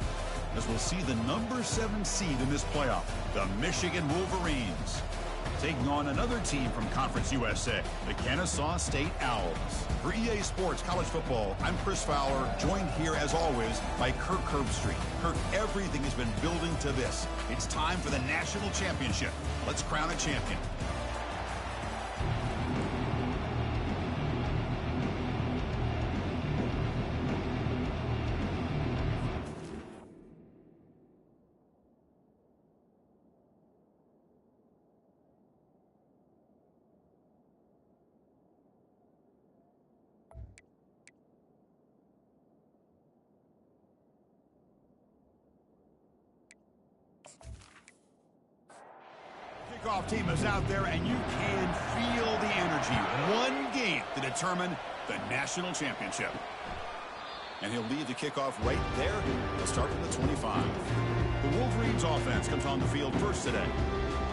As we'll see the number 7 seed in this playoff, the Michigan Wolverines, taking on another team from Conference USA, the Kennesaw State Owls. For EA Sports College Football, I'm Chris Fowler, joined here as always by Kirk Herbstreit. Kirk, everything has been building to this. It's time for the national championship. Let's crown a champion. Kickoff team is out there, and you can feel the energy. One game to determine the national championship. And he'll lead the kickoff right there. He'll start from the 25. The Wolverines offense comes on the field first today.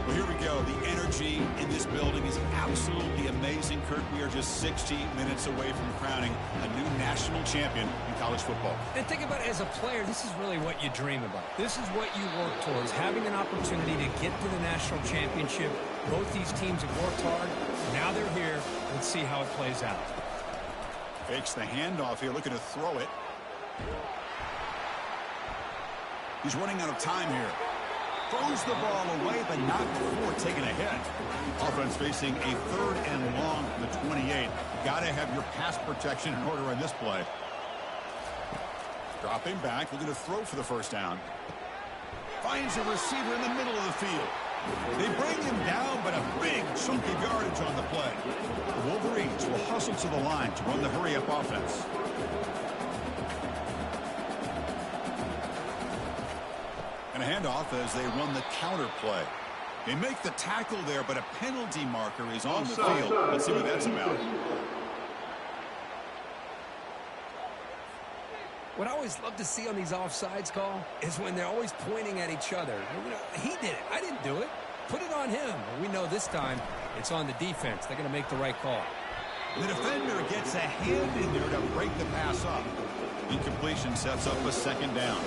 Well, here we go. The energy in this building is absolutely amazing, Kirk. We are just 60 minutes away from crowning a new national champion in college football. And think about it, as a player, this is really what you dream about. This is what you work towards, having an opportunity to get to the national championship. Both these teams have worked hard. Now they're here. Let's see how it plays out. Fakes the handoff here, looking to throw it. He's running out of time here. Throws the ball away, but not before taking a hit. Offense facing a 3rd and long from the 28. Got to have your pass protection in order in this play. Dropping back, looking to throw for the first down. Finds a receiver in the middle of the field. They bring him down, but a big chunk of yardage on the play. The Wolverines will hustle to the line to run the hurry-up offense. And a handoff as they run the counter play. They make the tackle there, but a penalty marker is on the field. Let's see what that's about. What I always love to see on these offsides call is when they're always pointing at each other. You know, he did it. I didn't do it. Put it on him. We know this time it's on the defense. They're going to make the right call. The defender gets a hand in there to break the pass up. Incompletion sets up a 2nd down.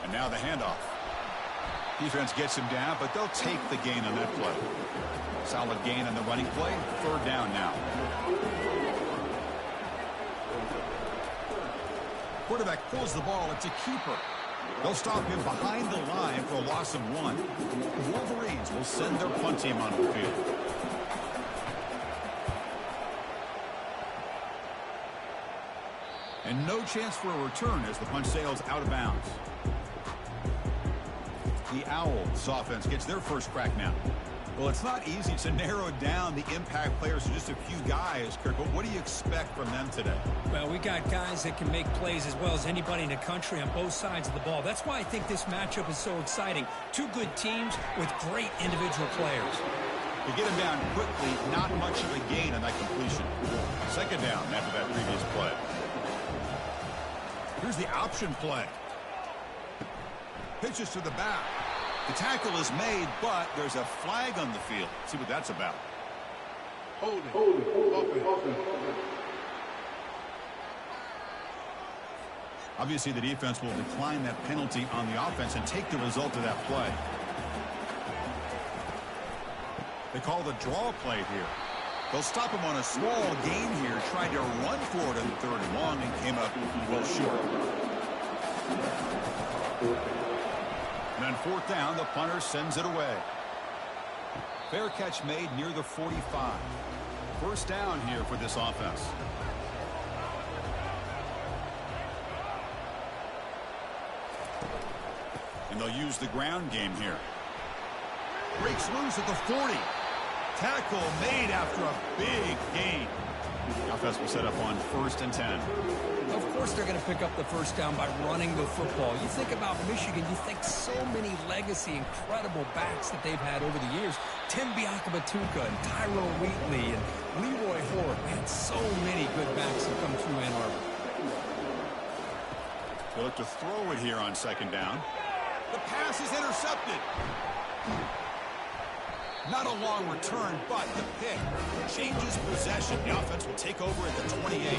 And now the handoff. Defense gets him down, but they'll take the gain on that play. Solid gain on the running play. 3rd down now. Quarterback pulls the ball. It's a keeper. They'll stop him behind the line for a loss of 1. The Wolverines will send their punt team onto the field. And no chance for a return as the punt sails out of bounds. The Owls offense gets their first crack now. Well, it's not easy to narrow down the impact players to just a few guys, Kirk, but what do you expect from them today? Well, we got guys that can make plays as well as anybody in the country on both sides of the ball. That's why I think this matchup is so exciting. Two good teams with great individual players. To get him down quickly, not much of a gain on that completion. 2nd down after that previous play. Here's the option play. Pitches to the back. The tackle is made, but there's a flag on the field. Let's see what that's about. Holding. Obviously, the defense will decline that penalty on the offense and take the result of that play. They call the draw play here. They'll stop him on a small gain here. Tried to run for it in 3rd and long and came up well short. And then 4th down, the punter sends it away. Fair catch made near the 45. 1st down here for this offense. And they'll use the ground game here. Breaks loose at the 40. Tackle made after a big gain. The offense will set up on 1st and 10. Of course they're going to pick up the first down by running the football. You think about Michigan, you think so many legacy, incredible backs that they've had over the years. Tim Biakabatuka and Tyrone Wheatley and Leroy Hoare. Man, so many good backs have come through Ann Arbor. They'll look to throw it here on 2nd down. The pass is intercepted. Not a long return, but the pick changes possession. The offense will take over at the 28.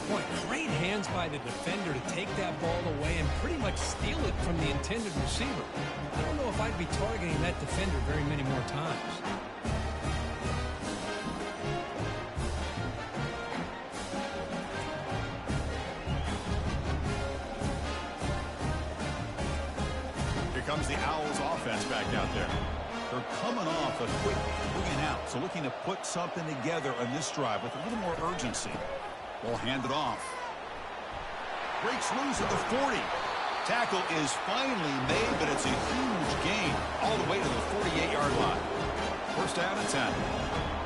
Boy, great hands by the defender to take that ball away and pretty much steal it from the intended receiver. I don't know if I'd be targeting that defender very many more times. Here comes the Owls offense back out there. They're coming off a quick 3-and-out, so looking to put something together on this drive with a little more urgency. Ball handed off. Breaks loose at the 40. Tackle is finally made, but it's a huge gain all the way to the 48-yard line. 1st down and 10.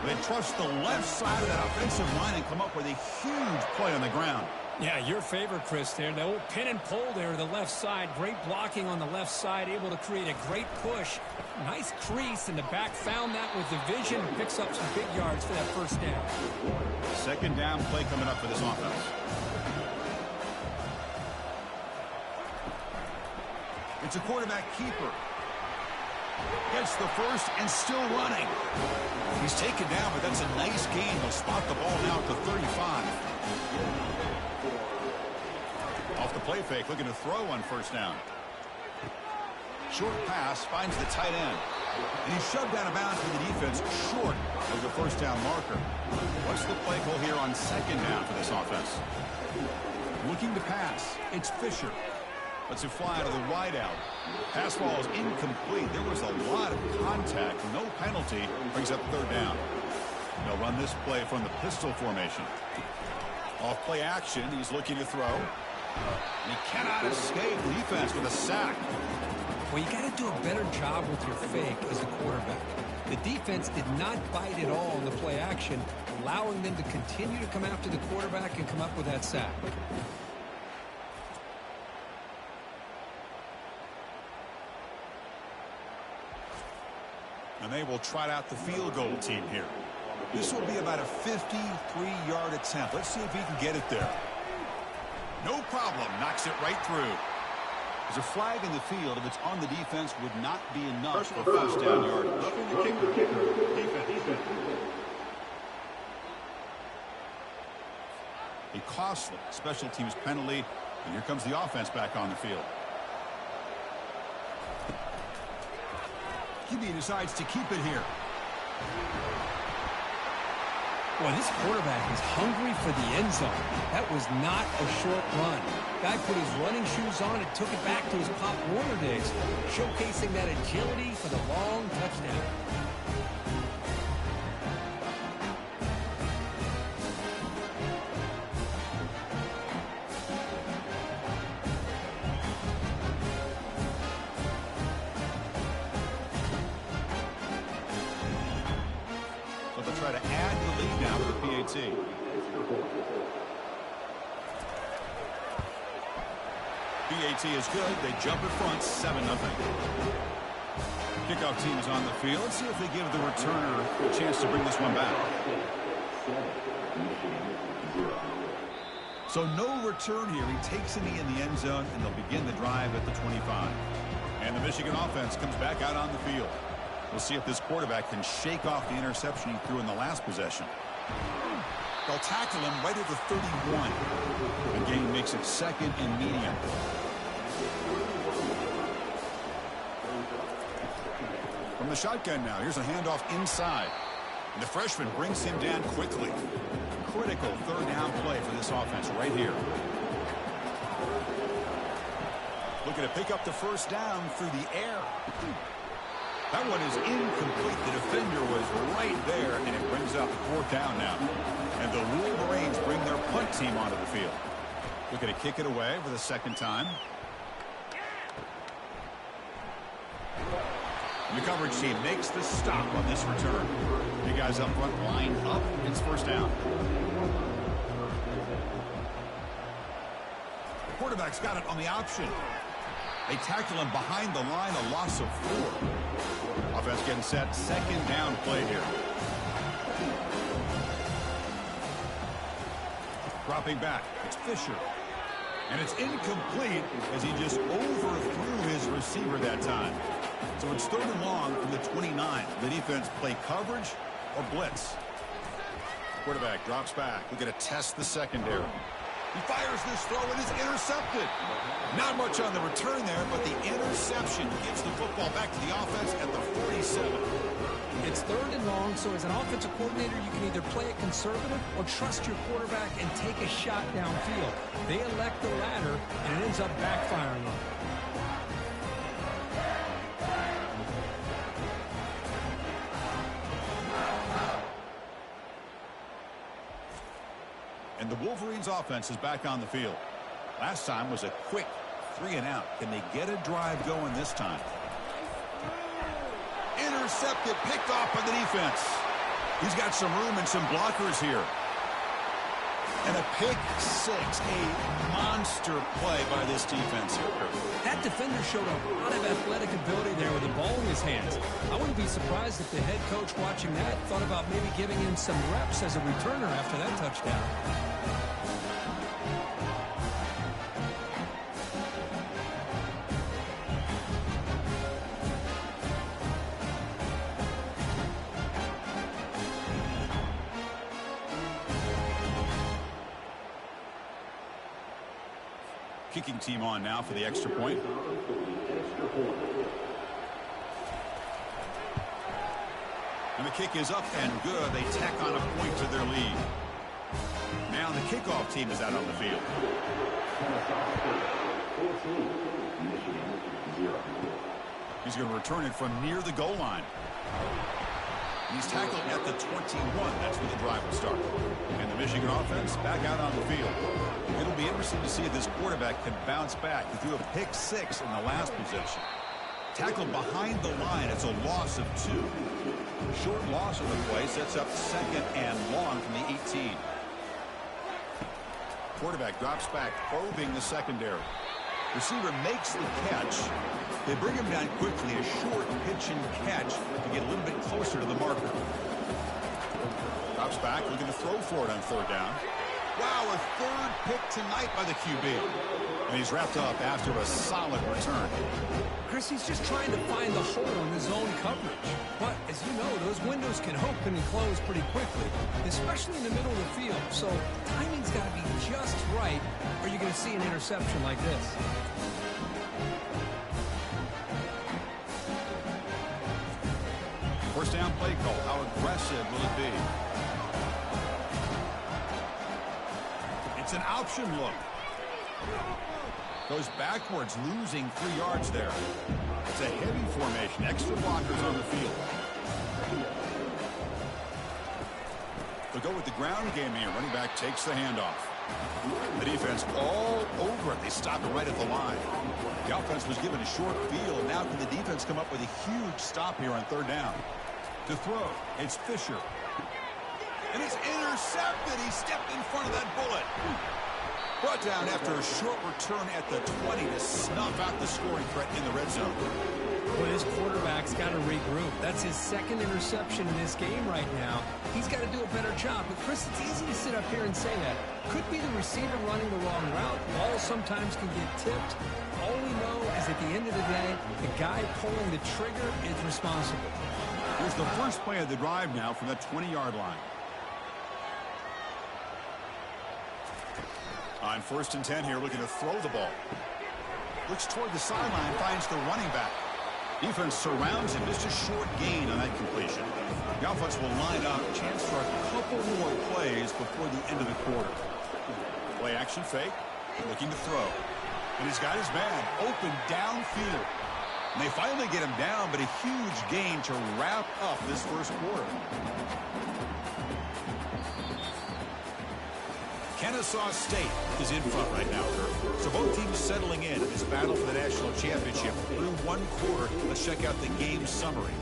They trust the left side of that offensive line and come up with a huge play on the ground. Yeah, your favorite, Chris, there. The old pin and pull there to the left side. Great blocking on the left side, able to create a great push. Nice crease, and the back found that with the vision and picks up some big yards for that 1st down. 2nd down play coming up for this offense. It's a quarterback keeper. Gets the first and still running. He's taken down, but that's a nice gain. He'll spot the ball now at the 35. Off the play fake, looking to throw on 1st down. Short pass finds the tight end. And he's shoved out of bounds for the defense short of the 1st down marker. What's the play call here on 2nd down for this offense? Looking to pass. It's Fisher. Lets it fly to the wide out. Pass ball is incomplete. There was a lot of contact. No penalty. Brings up 3rd down. They'll run this play from the pistol formation. Off play action. He's looking to throw. And he cannot escape the defense with a sack. Well, you got to do a better job with your fake as a quarterback. The defense did not bite at all on the play action, allowing them to continue to come after the quarterback and come up with that sack. And they will trot out the field goal team here. This will be about a 53-yard attempt. Let's see if he can get it there. No problem. Knocks it right through. There's a flag in the field. If it's on the defense, would not be enough for 1st down yardage. A costly special teams penalty. And here comes the offense back on the field. QB decides to keep it here. Boy, this quarterback is hungry for the end zone. That was not a short run. Guy put his running shoes on and took it back to his Pop Warner days, showcasing that agility for the long touchdown. Try to add the lead now to the PAT. PAT is good. They jump in front 7-0. Kickoff team is on the field. Let's see if they give the returner a chance to bring this one back. So no return here. He takes it in the end zone, and they'll begin the drive at the 25. And the Michigan offense comes back out on the field. We'll see if this quarterback can shake off the interception he threw in the last possession. They'll tackle him right at the 31. The gain makes it 2nd and medium. From the shotgun now, here's a handoff inside. And the freshman brings him down quickly. Critical 3rd down play for this offense right here. Looking to pick up the 1st down through the air. That one is incomplete. The defender was right there, and it brings up 4th down now. And the Wolverines bring their punt team onto the field. Looking to kick it away for the 2nd time. And the coverage team makes the stop on this return. You guys up front lined up. It's 1st down. quarterback's got it on the option. They tackle him behind the line, a loss of 4. Offense getting set, second down play here. Dropping back, it's Fisher. And it's incomplete as he just overthrew his receiver that time. So it's 3rd and long from the 29. The defense play coverage or blitz. Quarterback drops back. We're going to test the secondary. He fires this throw and is intercepted. Not much on the return there, but the interception gives the football back to the offense at the 47. It's 3rd and long, so as an offensive coordinator, you can either play it conservative or trust your quarterback and take a shot downfield. They elect the latter, and it ends up backfiring on them. And the Wolverines offense is back on the field. Last time was a quick 3-and-out. Can they get a drive going this time? Intercepted, picked off by the defense. He's got some room and some blockers here. And a pick 6, a monster play by this defense here. That defender showed a lot of athletic ability there with the ball in his hands. I wouldn't be surprised if the head coach watching that thought about maybe giving him some reps as a returner after that touchdown. Kicking team on now for the extra point. And the kick is up and good. They tack on a point to their lead. Now the kickoff team is out on the field. He's going to return it from near the goal line. He's tackled at the 21. That's where the drive will start. And the Michigan offense back out on the field. It'll be interesting to see if this quarterback can bounce back. He threw a pick 6 in the last possession. Tackled behind the line. It's a loss of 2. Short loss of the play sets up 2nd and long from the 18. Quarterback drops back, probing the secondary. Receiver makes the catch. They bring him down quickly, a short pitch and catch to get a little bit closer to the marker. Drops back, looking to throw for it on 3rd down. Wow, a 3rd pick tonight by the QB. And he's wrapped up after a solid return. Chris, he's just trying to find the hole in the zone coverage. But, as you know, those windows can open and close pretty quickly, especially in the middle of the field. So, timing's got to be just right, or you're going to see an interception like this. First down play call. How aggressive will it be? It's an option look. Goes backwards, losing 3 yards there. It's a heavy formation. Extra blockers on the field. They'll go with the ground game here. Running back takes the handoff. The defense all over it. They stop it right at the line. The offense was given a short field. Now can the defense come up with a huge stop here on 3rd down? To throw, it's Fisher. And it's intercepted. He stepped in front of that bullet. Brought down after a short return at the 20 to snuff out the scoring threat in the red zone. Well, his quarterback's got to regroup. That's his 2nd interception in this game right now. He's got to do a better job. But, Chris, it's easy to sit up here and say that. Could be the receiver running the wrong route. Balls sometimes can get tipped. All we know is at the end of the day, the guy pulling the trigger is responsible. Here's the first play of the drive now from the 20-yard line. On 1st and 10 here, looking to throw the ball. Looks toward the sideline, finds the running back. Defense surrounds him. Just a short gain on that completion. The offense will line up. Chance for a couple more plays before the end of the quarter. Play action fake. Looking to throw. And he's got his man open downfield. And they finally get him down, but a huge gain to wrap up this first quarter. Kennesaw State is in front right now. So both teams settling in this battle for the national championship through 1 quarter. Let's check out the game summary.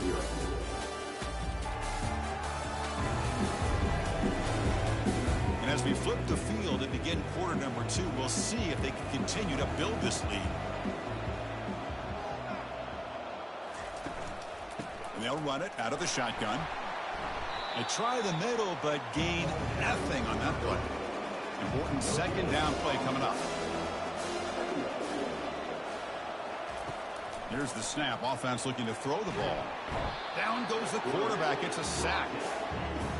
And as we flip the field and begin quarter number 2, we'll see if they can continue to build this lead. And they'll run it out of the shotgun. They try the middle, but gain nothing on that play. Important second down play coming up. Here's the snap. Offense looking to throw the ball. Down goes the quarterback. It's a sack.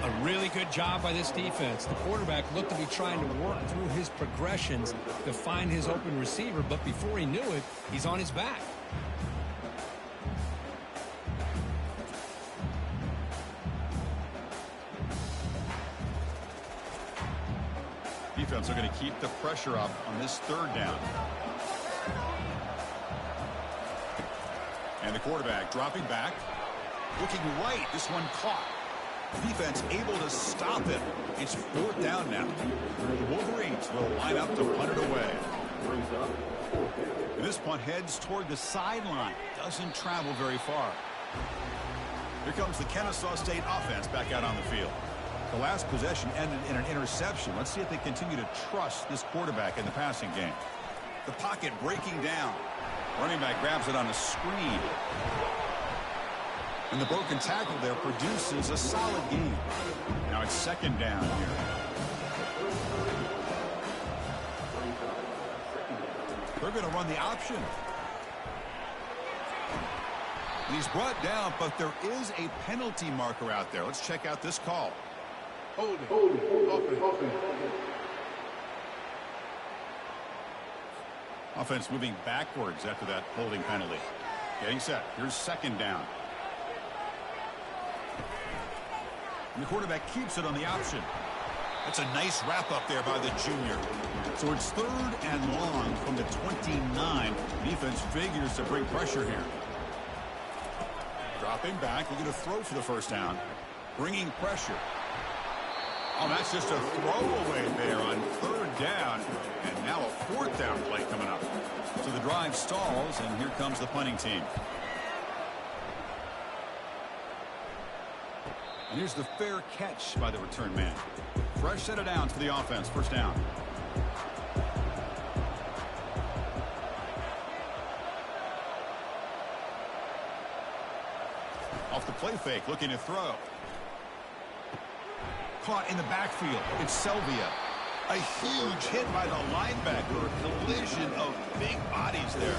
A really good job by this defense. The quarterback looked to be trying to work through his progressions to find his open receiver, but before he knew it, he's on his back. Defense are going to keep the pressure up on this third down. And the quarterback dropping back. Looking right. This one caught. Defense able to stop it. It's fourth down now. The Wolverines will line up to punt it away. And this punt heads toward the sideline. Doesn't travel very far. Here comes the Kennesaw State offense back out on the field. The last possession ended in an interception. Let's see if they continue to trust this quarterback in the passing game. The pocket breaking down. Running back grabs it on a screen. And the broken tackle there produces a solid gain. Now it's second down here. They're going to run the option. And he's brought down, but there is a penalty marker out there. Let's check out this call. Holding. Offense moving backwards after that holding penalty. Getting set. Here's second down. And the quarterback keeps it on the option. That's a nice wrap up there by the junior. So it's third and long from the 29. Defense figures to bring pressure here. Dropping back. We're going to throw for the first down. Bringing pressure. Oh, that's just a throwaway there on third down. And now a fourth down play coming up. So the drive stalls, and here comes the punting team. And here's the fair catch by the return man. Fresh set of downs for the offense. First down. Off the play fake, looking to throw. Caught in the backfield. It's Selvia. A huge hit by the linebacker. A collision of big bodies there.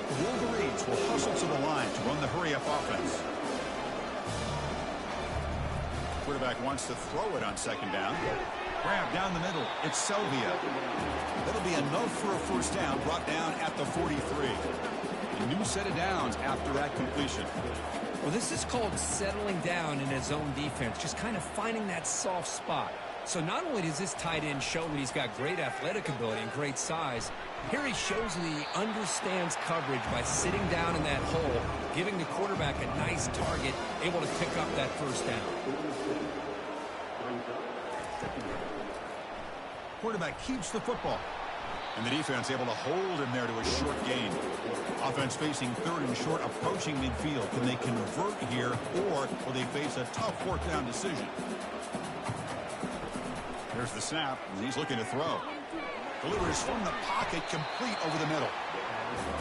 The Wolverines will hustle to the line to run the hurry-up offense. Quarterback wants to throw it on second down. Grab down the middle. It's Selvia. That'll be enough for a first down, brought down at the 43. A new set of downs after that completion. Well, this is called settling down in his own defense, just kind of finding that soft spot. So not only does this tight end show that he's got great athletic ability and great size, here he shows that he understands coverage by sitting down in that hole, giving the quarterback a nice target, able to pick up that first down. Quarterback keeps the football. And the defense able to hold him there to a short gain. Offense facing third and short, approaching midfield. Can they convert here, or will they face a tough fourth down decision? There's the snap, and he's looking to throw. Delivers from the pocket, complete over the middle.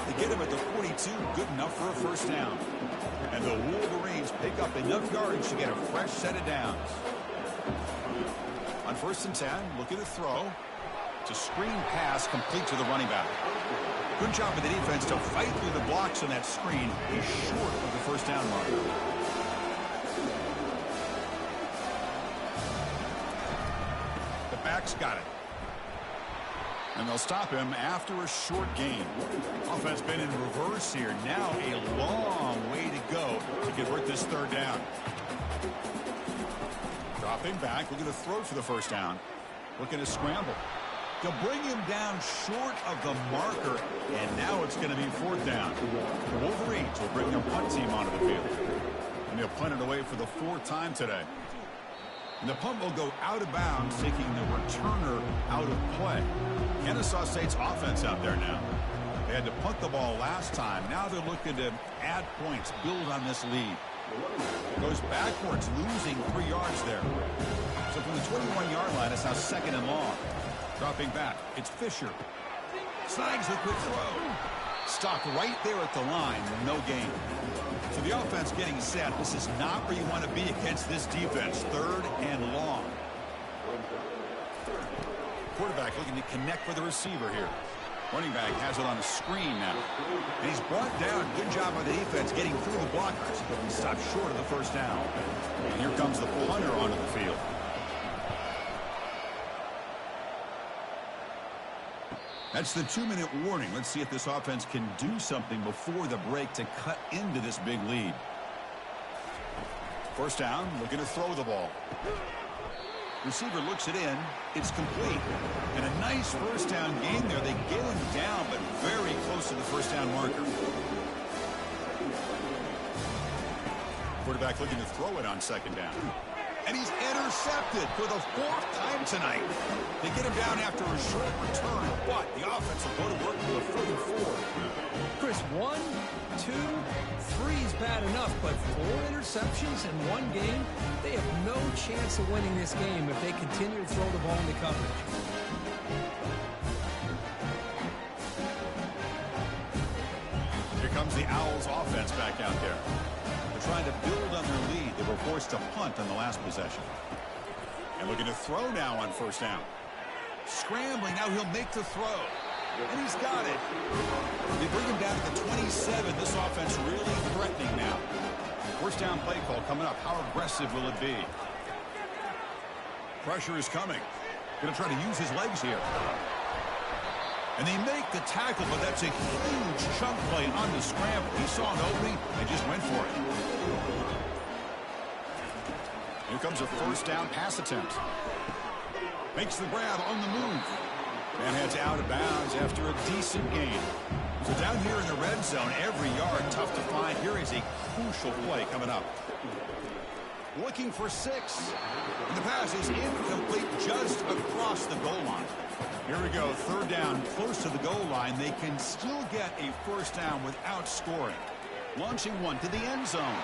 They get him at the 42, good enough for a first down. And the Wolverines pick up enough yards to get a fresh set of downs. On first and 10, looking to throw. It's a screen pass complete to the running back. Good job by the defense to fight through the blocks on that screen. He's short of the first down mark. The back's got it. And they'll stop him after a short gain. Offense been in reverse here. Now a long way to go to convert this third down. Dropping back, looking to throw for the first down. Looking to scramble. They'll bring him down short of the marker, and now it's going to be fourth down. The Wolverines will bring their punt team onto the field. And they'll punt it away for the fourth time today. And the punt will go out of bounds, taking the returner out of play. Kennesaw State's offense out there now. They had to punt the ball last time. Now they're looking to add points, build on this lead. Goes backwards, losing 3 yards there. So from the 21-yard line, it's now 2nd and long. Dropping back, it's Fisher. Snags the quick throw. Stopped right there at the line, no gain. So the offense getting set. This is not where you want to be against this defense. 3rd and long. Quarterback looking to connect with the receiver here. Running back has it on the screen now. And he's brought down. Good job by the defense getting through the blockers. But he stopped short of the first down. And here comes the punter onto the field. That's the 2-minute warning. Let's see if this offense can do something before the break to cut into this big lead. First down, looking to throw the ball. Receiver looks it in. It's complete. And a nice first down gain there. They get him down, but very close to the first down marker. Quarterback looking to throw it on 2nd down. And he's intercepted for the 4th time tonight. They get him down after a short return, but the offense will go to work for a 3rd and 4. Chris, 1, 2, 3 is bad enough, but 4 interceptions in one game, they have no chance of winning this game if they continue to throw the ball into coverage. Here comes the Owls offense back out there. They're trying to build on their lead. They were forced to punt on the last possession. And looking to throw now on 1st down. Scrambling, now he'll make the throw. And he's got it. They bring him down to the 27. This offense really threatening now. 1st down play call coming up. How aggressive will it be? Pressure is coming. Going to try to use his legs here. And they make the tackle, but that's a huge chunk play on the scramble. He saw an opening and just went for it. Here comes a 1st down pass attempt. Makes the grab on the move. Man heads out of bounds after a decent gain. So down here in the red zone, every yard tough to find. Here is a crucial play coming up. Looking for 6. And the pass is incomplete just across the goal line. Here we go, 3rd down, close to the goal line. They can still get a 1st down without scoring. Launching one to the end zone.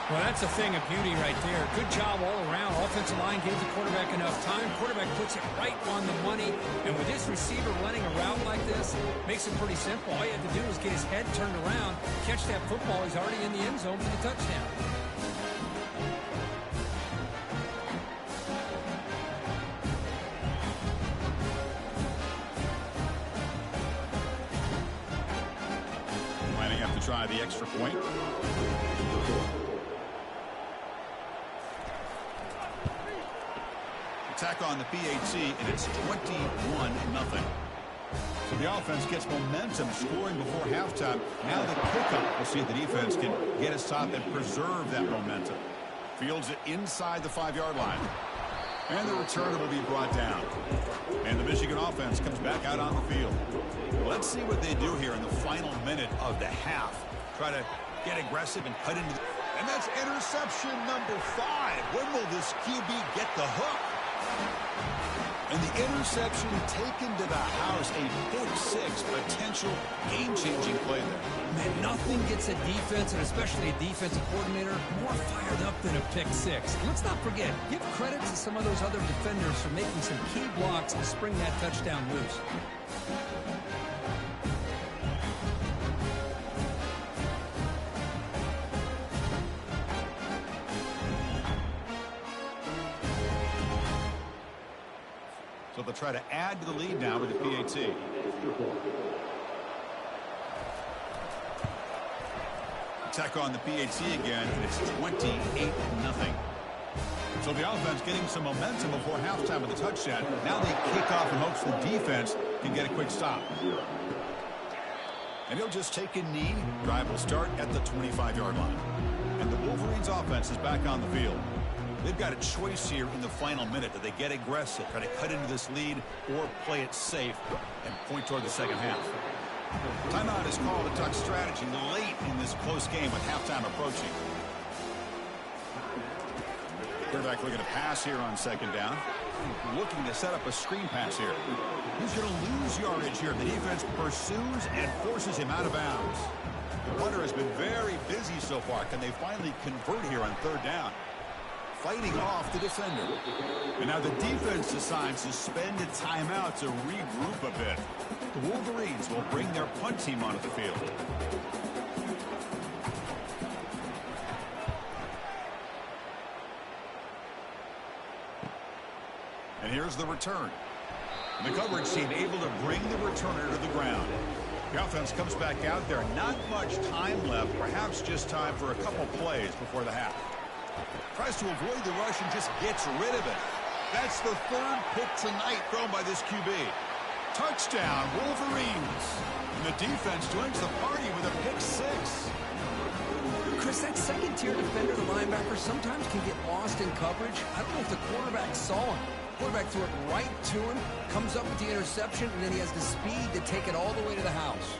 Well, that's a thing of beauty right there. Good job all around. Offensive line gave the quarterback enough time. Quarterback puts it right on the money. And with this receiver running a route like this, makes it pretty simple. All you have to do is get his head turned around, catch that football. He's already in the end zone for the touchdown. Lining up to try the extra point. Attack on the PAT, and it's 21-0. So the offense gets momentum, scoring before halftime. Now the kickoff. We'll see if the defense can get a stop and preserve that momentum. Fields it inside the 5-yard line. And the returner will be brought down. And the Michigan offense comes back out on the field. Let's see what they do here in the final minute of the half. Try to get aggressive and cut into the... And that's interception number 5. When will this QB get the hook? And the interception taken to the house, a pick-6, potential game-changing play there. Man, nothing gets a defense, and especially a defensive coordinator, more fired up than a pick-6. And let's not forget, give credit to some of those other defenders for making some key blocks to spring that touchdown loose. So they'll try to add to the lead now with the PAT. Attack on the PAT again, and it's 28-0. So the offense getting some momentum before halftime with a touchdown. Now they kick off in hopes the defense can get a quick stop. And he'll just take a knee. Drive will start at the 25-yard line. And the Wolverines offense is back on the field. They've got a choice here in the final minute. Do they get aggressive, try to cut into this lead, or play it safe and point toward the second half? Timeout is called a Duck strategy late in this close game with halftime approaching. Quarterback looking to pass here on 2nd down. Looking to set up a screen pass here. He's going to lose yardage here. The defense pursues and forces him out of bounds. The punter has been very busy so far. Can they finally convert here on third down? Fighting off the defender. And now the defense decides to spend a timeout to regroup a bit. The Wolverines will bring their punt team onto the field. And here's the return. The coverage team able to bring the returner to the ground. The offense comes back out there. Not much time left. Perhaps just time for a couple plays before the half. Tries to avoid the rush and just gets rid of it. That's the third pick tonight thrown by this QB. Touchdown, Wolverines. And the defense joins the party with a pick six. Chris, that second-tier defender, the linebacker, sometimes can get lost in coverage. I don't know if the quarterback saw him. Quarterback threw it right to him, comes up with the interception, and then he has the speed to take it all the way to the house.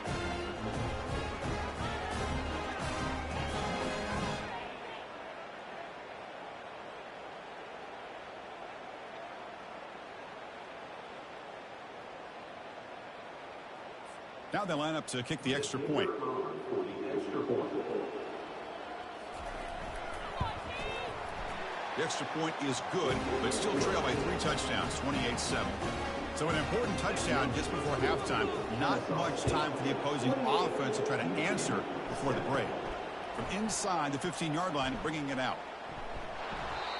Now they line up to kick the extra point. The extra point is good, but still trail by 3 touchdowns, 28-7. So an important touchdown just before halftime. Not much time for the opposing offense to try to answer before the break. From inside the 15-yard line, bringing it out.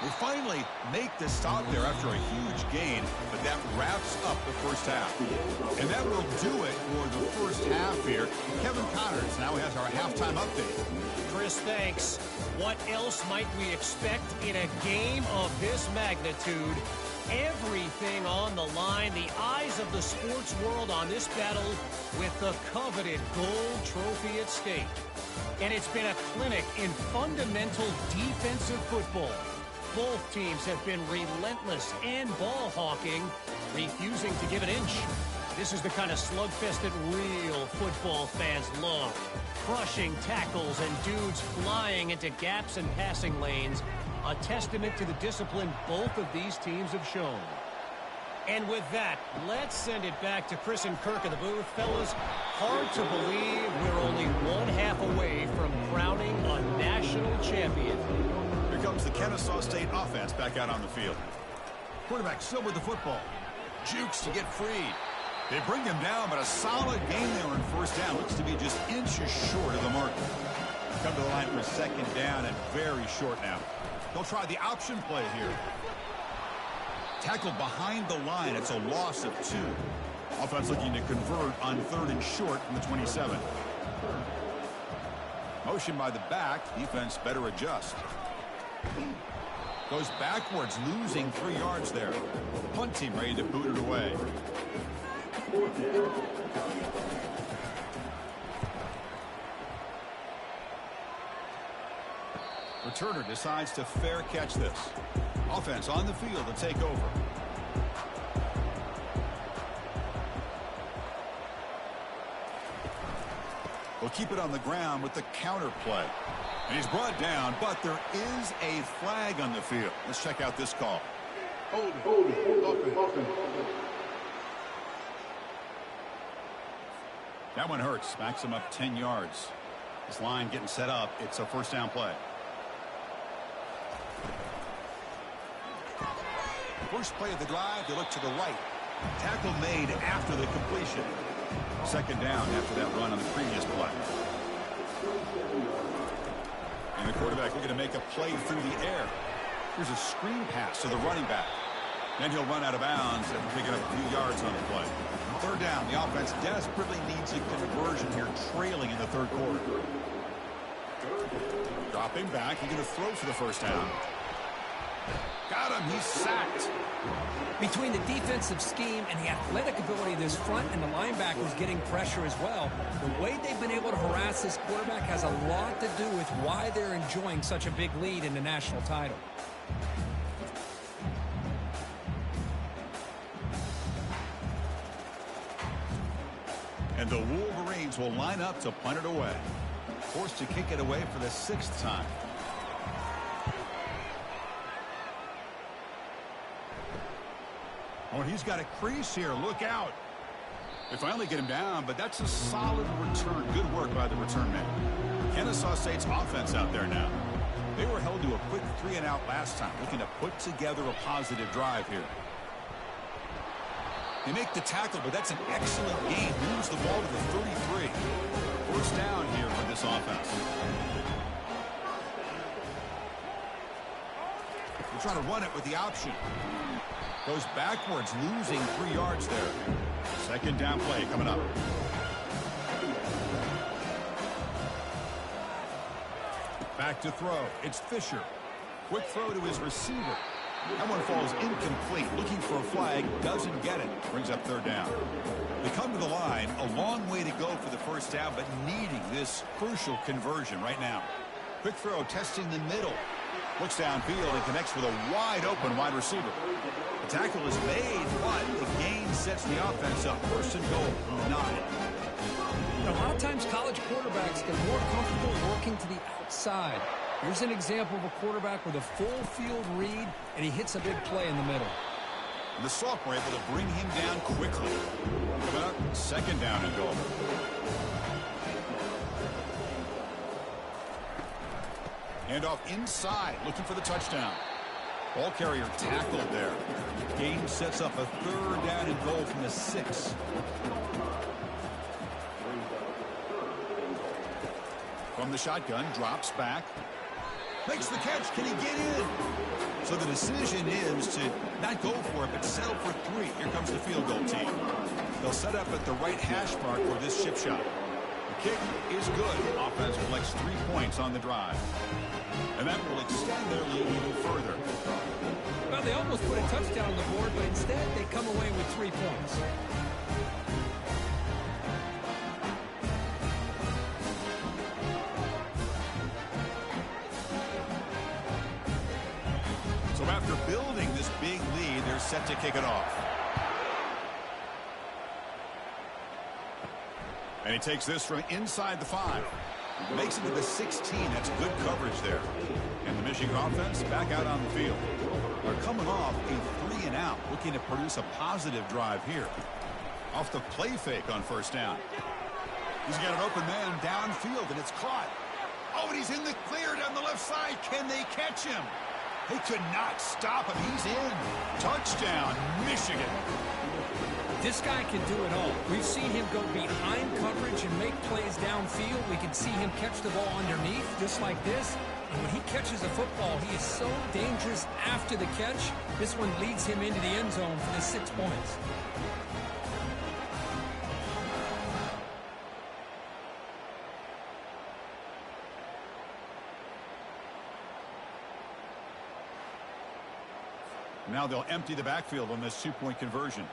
They finally make the stop there after a huge gain, but that wraps up the first half. And that will do it for the first half here. Kevin Connors now has our halftime update. Chris, thanks. What else might we expect in a game of this magnitude? Everything on the line, the eyes of the sports world on this battle with the coveted gold trophy at stake. And it's been a clinic in fundamental defensive football. Both teams have been relentless and ball hawking, refusing to give an inch. This is the kind of slugfest that real football fans love. Crushing tackles and dudes flying into gaps and passing lanes. A testament to the discipline both of these teams have shown. And with that, let's send it back to Chris and Kirk in the booth. Fellas, hard to believe we're only one half away from crowning a national champion. Here comes the Kennesaw State offense back out on the field. Quarterback still with the football. Jukes to get free. They bring him down, but a solid gain there on first down. Looks to be just inches short of the mark. Come to the line for second down and very short now. They'll try the option play here. Tackled behind the line. It's a loss of 2. Offense looking to convert on third and short from the 27. Motion by the back. Defense better adjust. Goes backwards, losing 3 yards there. Punt team ready to boot it away. Returner decides to fair catch this. Offense on the field to take over. Will keep it on the ground with the counter play. And he's brought down, but there is a flag on the field. Let's check out this call. Hold it. That one hurts. Backs him up 10 yards. This line getting set up. It's a first down play. First play of the drive, they look to the right. Tackle made after the completion. Second down after that run on the previous play. And the quarterback looking to make a play through the air. Here's a screen pass to the running back. Then he'll run out of bounds after picking up a few yards on the play. Third down, the offense desperately needs a conversion here, trailing in the third quarter. Dropping back, he's going to throw for the first down. Got him, he's sacked. Between the defensive scheme and the athletic ability of this front and the linebackers getting pressure as well, the way they've been able to harass this quarterback has a lot to do with why they're enjoying such a big lead in the national title. And the Wolverines will line up to punt it away. Forced to kick it away for the 6th time. Oh, he's got a crease here. Look out. They finally get him down, but that's a solid return. Good work by the return man. Kennesaw State's offense out there now. They were held to a quick 3-and-out last time, looking to put together a positive drive here. They make the tackle, but that's an excellent gain. Moves the ball to the 33. First down here for this offense. They're trying to run it with the option. Goes backwards, losing 3 yards there. Second down play coming up. Back to throw. It's Fisher. Quick throw to his receiver. That one falls incomplete. Looking for a flag. Doesn't get it. Brings up third down. They come to the line. A long way to go for the first down, but needing this crucial conversion right now. Quick throw testing the middle. Looks downfield and connects with a wide-open wide receiver. The tackle is made, but the gain sets the offense up. First and goal from 9. A lot of times college quarterbacks get more comfortable working to the outside. Here's an example of a quarterback with a full field read, and he hits a big play in the middle. And the sophomore able to bring him down quickly. Coming up, second down and goal. Handoff inside, looking for the touchdown. Ball carrier tackled there. Game sets up a third down and goal from the 6. From the shotgun, drops back. Makes the catch. Can he get in? So the decision is to not go for it, but settle for 3. Here comes the field goal team. They'll set up at the right hash mark for this chip shot. The kick is good. Offense collects 3 points on the drive. And that will extend their lead even further. Well, they almost put a touchdown on the board, but instead they come away with 3 points. So after building this big lead, they're set to kick it off. And he takes this from inside the 5. Makes it to the 16. That's good coverage there. And the Michigan offense back out on the field. They're coming off a 3-and-out, looking to produce a positive drive here. Off the play fake on first down. He's got an open man downfield, and it's caught. Oh, and he's in the clear down the left side. Can they catch him? They could not stop him. He's in. Touchdown, Michigan. This guy can do it all. We've seen him go behind coverage and make plays downfield. We can see him catch the ball underneath, just like this. And when he catches a football, he is so dangerous after the catch. This one leads him into the end zone for the 6 points. Now they'll empty the backfield on this 2-point conversion.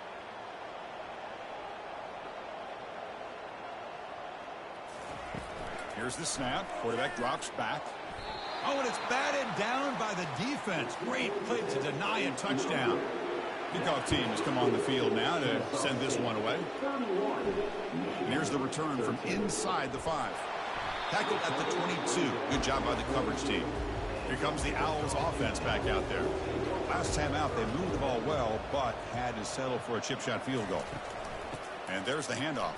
Here's the snap. Quarterback drops back. Oh, and it's batted down by the defense. Great play to deny a touchdown. Kickoff team has come on the field now to send this one away. And here's the return from inside the 5. Tackled at the 22. Good job by the coverage team. Here comes the Owls offense back out there. Last time out, they moved the ball well, but had to settle for a chip shot field goal. And there's the handoff.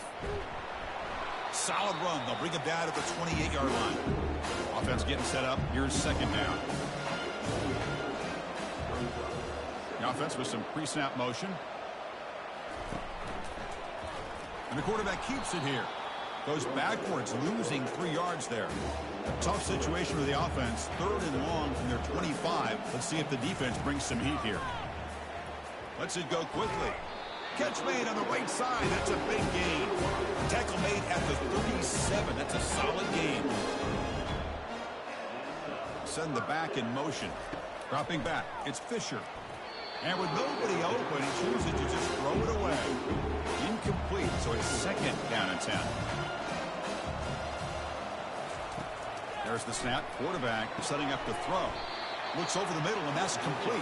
Solid run. They'll bring him down at the 28-yard line. Offense getting set up. Here's second down. The offense with some pre-snap motion. And the quarterback keeps it here. Goes backwards, losing 3 yards there. Tough situation for the offense. 3rd and long from their 25. Let's see if the defense brings some heat here. Lets it go quickly. Catch made on the right side. That's a big gain. Tackle made at the 37. That's a solid gain. Send the back in motion. Dropping back. It's Fisher. And with nobody open, he chooses to just throw it away. Incomplete. So it's second down and 10. There's the snap. Quarterback setting up the throw. Looks over the middle, and that's complete.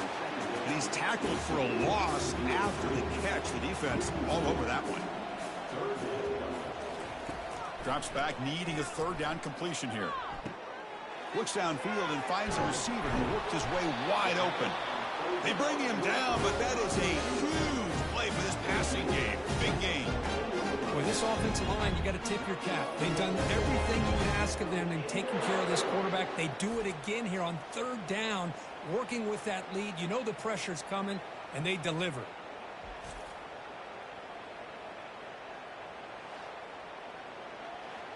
And he's tackled for a loss after the catch. The defense all over that one. Drops back, needing a 3rd down completion here. Looks downfield and finds a receiver who worked his way wide open. They bring him down, but that is a huge play for this passing game. Big game. Well, this offensive line, you got to tip your cap. They've done everything you would ask of them in taking care of this quarterback. They do it again here on third down, working with that lead. You know the pressure's coming, and they deliver.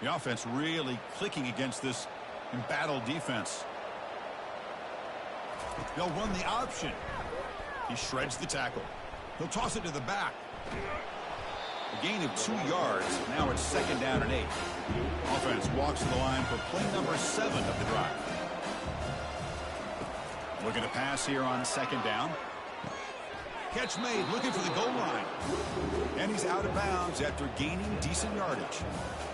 The offense really clicking against this embattled defense. They'll run the option. He shreds the tackle. He'll toss it to the back. A gain of 2 yards. Now it's 2nd down and 8. Offense walks to the line for play number 7 of the drive. Looking to pass here on 2nd down. Catch made, looking for the goal line. And he's out of bounds after gaining decent yardage.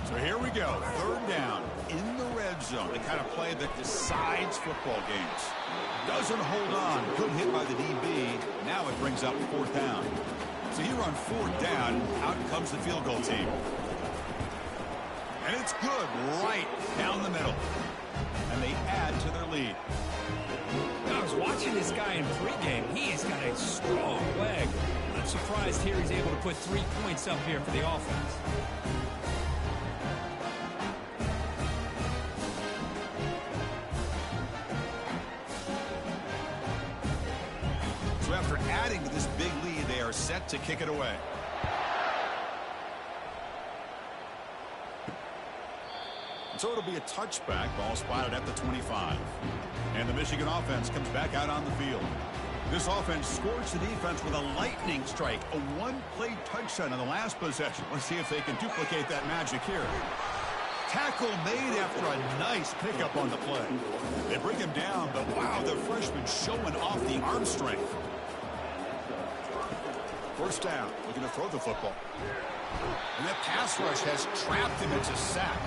So here we go, 3rd down in the red zone. The kind of play that decides football games. Doesn't hold on. Good hit by the DB. Now it brings up 4th down. So here on 4th down, out comes the field goal team. And it's good right down the middle. And they add to their lead. I was watching this guy in pregame. He has got a strong leg. I'm surprised here he's able to put 3 points up here for the offense. So after adding to this big lead, they are set to kick it away. So it'll be a touchback. Ball spotted at the 25. And the Michigan offense comes back out on the field. This offense scorched the defense with a lightning strike. A one-play touchdown in the last possession. Let's see if they can duplicate that magic here. Tackle made after a nice pickup on the play. They bring him down, but wow, the freshman showing off the arm strength. 1st down, looking to throw the football. And that pass rush has trapped him into sack.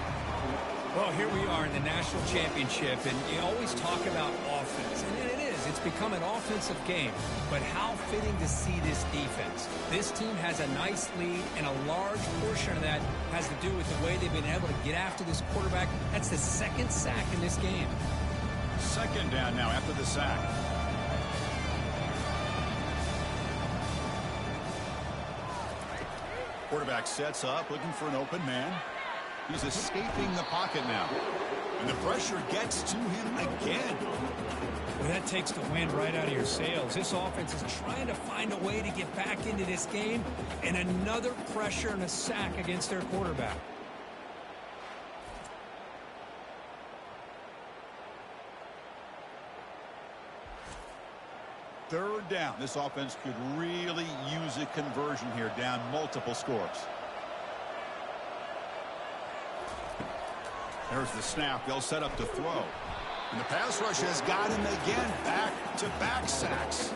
Well, here we are in the national championship, and you always talk about offense, and it is. It's become an offensive game, but how fitting to see this defense. This team has a nice lead, and a large portion of that has to do with the way they've been able to get after this quarterback. That's the 2nd sack in this game. 2nd down now after the sack. Quarterback sets up, looking for an open man. He's escaping the pocket now. And the pressure gets to him again. Well, that takes the wind right out of your sails. This offense is trying to find a way to get back into this game. And another pressure and a sack against their quarterback. Third down. This offense could really use a conversion here, down multiple scores. There's the snap. They'll set up to throw. And the pass rush has got him again. Back-to-back sacks.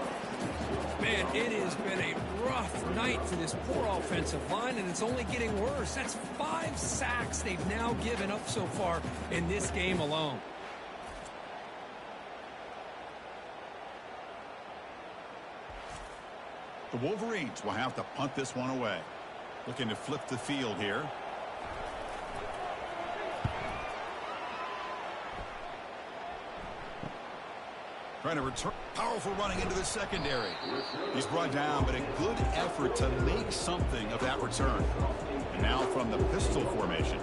Man, it has been a rough night for this poor offensive line, and it's only getting worse. That's 5 sacks they've now given up so far in this game alone. The Wolverines will have to punt this one away. Looking to flip the field here. Trying to return. Powerful running into the secondary. He's brought down, but a good effort to make something of that return. And now from the pistol formation.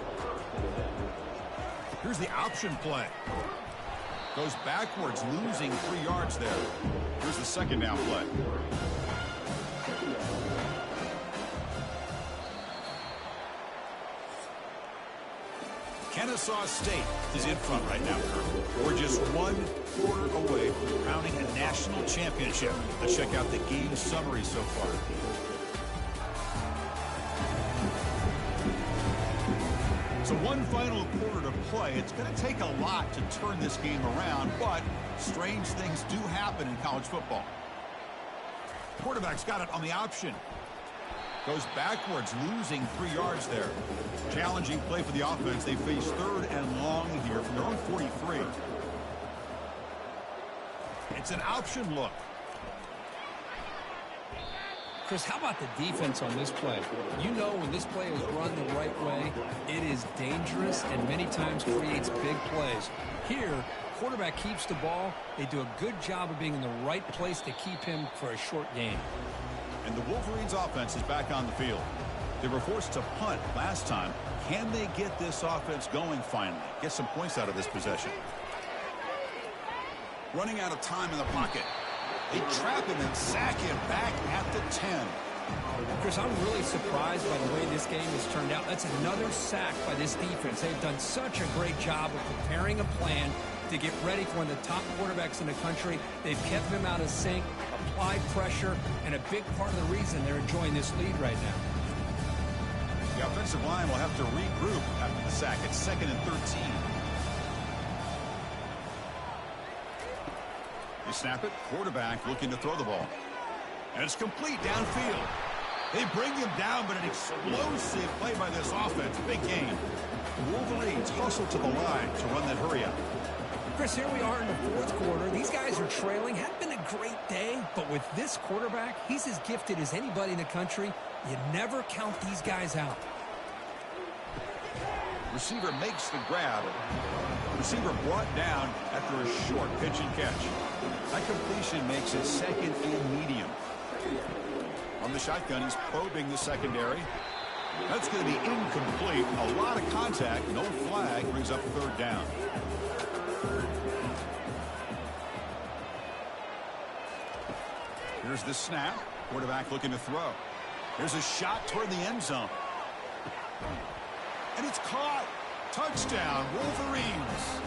Here's the option play. Goes backwards, losing 3 yards there. Here's the 2nd down play. Kennesaw State is in front right now. We're just 1 quarter away from crowning a national championship. Let's check out the game summary so far. So 1 final quarter to play. It's going to take a lot to turn this game around, but strange things do happen in college football. Quarterback's got it on the option. Goes backwards, losing 3 yards there. Challenging play for the offense. They face 3rd and long here from their own 43. It's an option look. Chris, how about the defense on this play? You know when this play is run the right way, it is dangerous and many times creates big plays. Here, quarterback keeps the ball. They do a good job of being in the right place to keep him for a short game. And the Wolverines offense is back on the field. They were forced to punt last time. Can they get this offense going finally? Get some points out of this possession. Running out of time in the pocket. They trap him and sack him back at the 10. Chris, I'm really surprised by the way this game has turned out. That's another sack by this defense. They've done such a great job of preparing a plan to get ready for one of the top quarterbacks in the country. They've kept him out of sync, applied pressure, and a big part of the reason they're enjoying this lead right now. The offensive line will have to regroup after the sack. It's 2nd and 13. They snap it. Quarterback looking to throw the ball. And it's complete downfield. They bring him down, but an explosive play by this offense. Big game. Wolverines hustle to the line to run that hurry up. Chris, here we are in the 4th quarter. These guys are trailing. Hadn't been a great day, but with this quarterback, he's as gifted as anybody in the country. You never count these guys out. Receiver makes the grab. Receiver brought down after a short pitch and catch. That completion makes it 2nd and medium. On the shotgun, he's probing the secondary. That's going to be incomplete. A lot of contact. No flag. Brings up 3rd down. Here's the snap. Quarterback looking to throw. Here's a shot toward the end zone. And it's caught. Touchdown, Wolverines.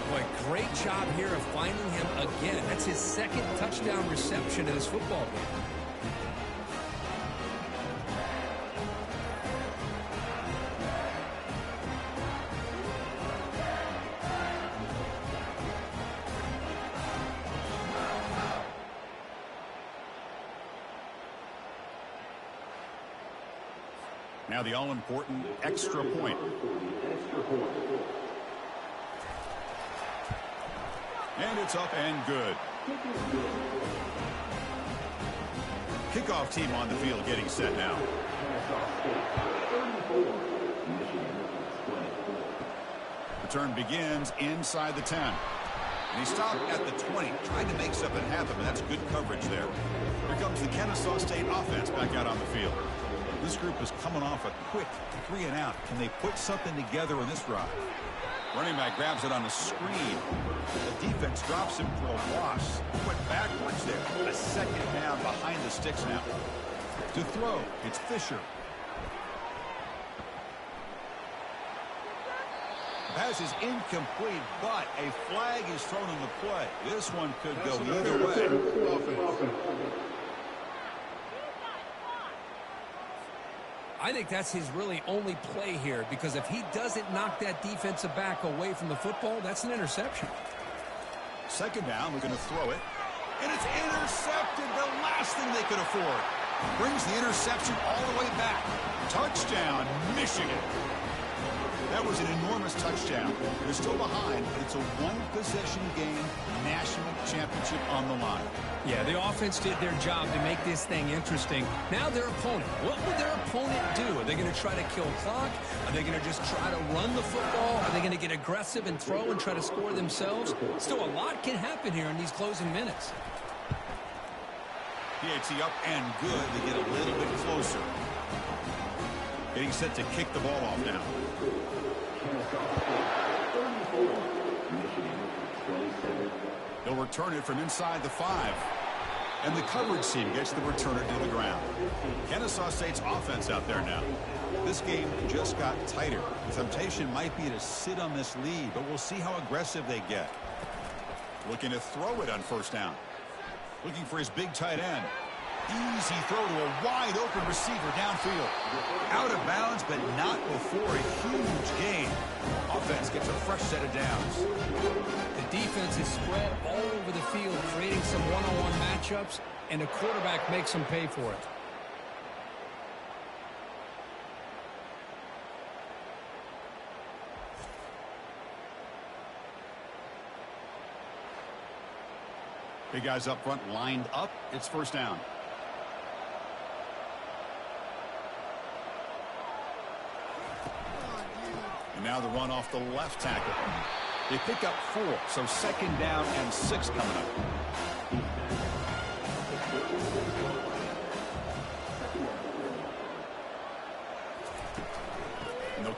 Boy, great job here of finding him again. That's his 2nd touchdown reception in this football game. Now the all-important extra point. And it's up and good. Kickoff team on the field getting set now. Return begins inside the 10. And he stopped at the 20, trying to make something happen, but that's good coverage there. Here comes the Kennesaw State offense back out on the field. This group is coming off a quick 3 and out. Can they put something together in this drive? Running back grabs it on the screen. The defense drops him for a loss. Went backwards there. A 2nd down behind the sticks now. To throw, it's Fisher. Pass is incomplete, but a flag is thrown on the play. This one could go either way. I think that's his really only play here, because if he doesn't knock that defensive back away from the football, that's an interception. 2nd down, we're going to throw it. And it's intercepted, the last thing they could afford. Brings the interception all the way back. Touchdown, Michigan. That was an enormous touchdown. They're still behind, but it's a one-possession game, national championship on the line. Yeah, the offense did their job to make this thing interesting. Now their opponent. What would their opponent do? Are they going to try to kill clock? Are they going to just try to run the football? Are they going to get aggressive and throw and try to score themselves? Still, a lot can happen here in these closing minutes. PAT up and good. They get a little bit closer. Getting set to kick the ball off now. They'll return it from inside the 5. And the coverage team gets the returner to the ground. Kennesaw State's offense out there now. This game just got tighter. The temptation might be to sit on this lead, but we'll see how aggressive they get. Looking to throw it on 1st down. Looking for his big tight end. Easy throw to a wide-open receiver downfield. Out of bounds, but not before a huge gain. Offense gets a fresh set of downs. The defense is spread all over the field, creating some one-on-one matchups, and the quarterback makes them pay for it. Big guys up front lined up. It's 1st down. And now the run off the left tackle. They pick up 4, so 2nd down and 6 coming up.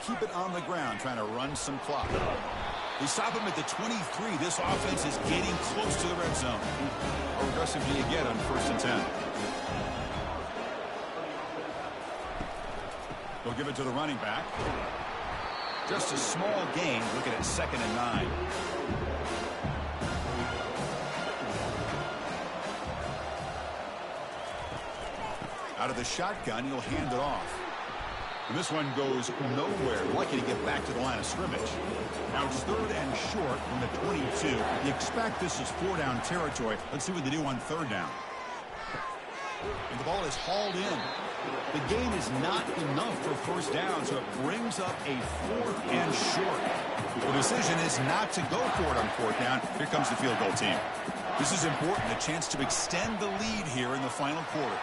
keep it on the ground, trying to run some clock. They stop him at the 23. This offense is getting close to the red zone. How aggressive do you get on 1st and 10? They'll give it to the running back. Just a small gain, looking at 2nd and 9. Out of the shotgun, he'll hand it off. And this one goes nowhere. Lucky to get back to the line of scrimmage. Now it's 3rd and short from the 22. You expect this is 4-down territory. Let's see what they do on 3rd down. And the ball is hauled in. The gain is not enough for 1st down, so it brings up a 4th and short. The decision is not to go for it on 4th down. Here comes the field goal team. This is important, a chance to extend the lead here in the final quarter.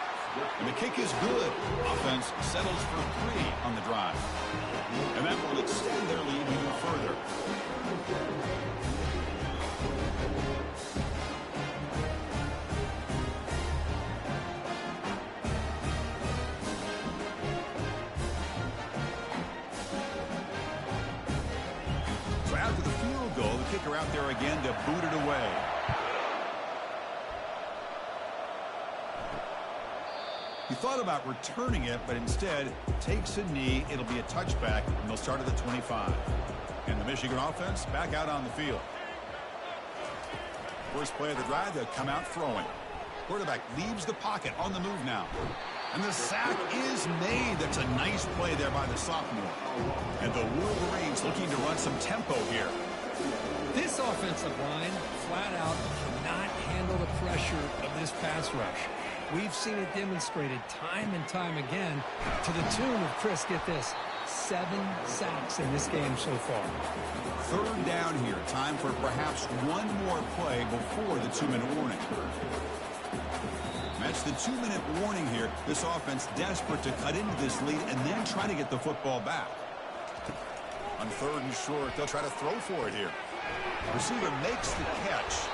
And the kick is good. Offense settles for 3 on the drive. And that will extend their lead even further. So after the field goal, the kicker out there again to boot it away. He thought about returning it, but instead takes a knee. It'll be a touchback, and they'll start at the 25. And the Michigan offense back out on the field. First play of the drive, they'll come out throwing. Quarterback leaves the pocket on the move now. And the sack is made. That's a nice play there by the sophomore. And the Wolverines looking to run some tempo here. This offensive line flat out cannot handle the pressure of this pass rush. We've seen it demonstrated time and time again to the tune of, Chris, get this, 7 sacks in this game so far. 3rd down here. Time for perhaps one more play before the 2-minute warning. That's the 2-minute warning here. This offense desperate to cut into this lead and then try to get the football back. On 3rd and short, they'll try to throw for it here. Receiver makes the catch.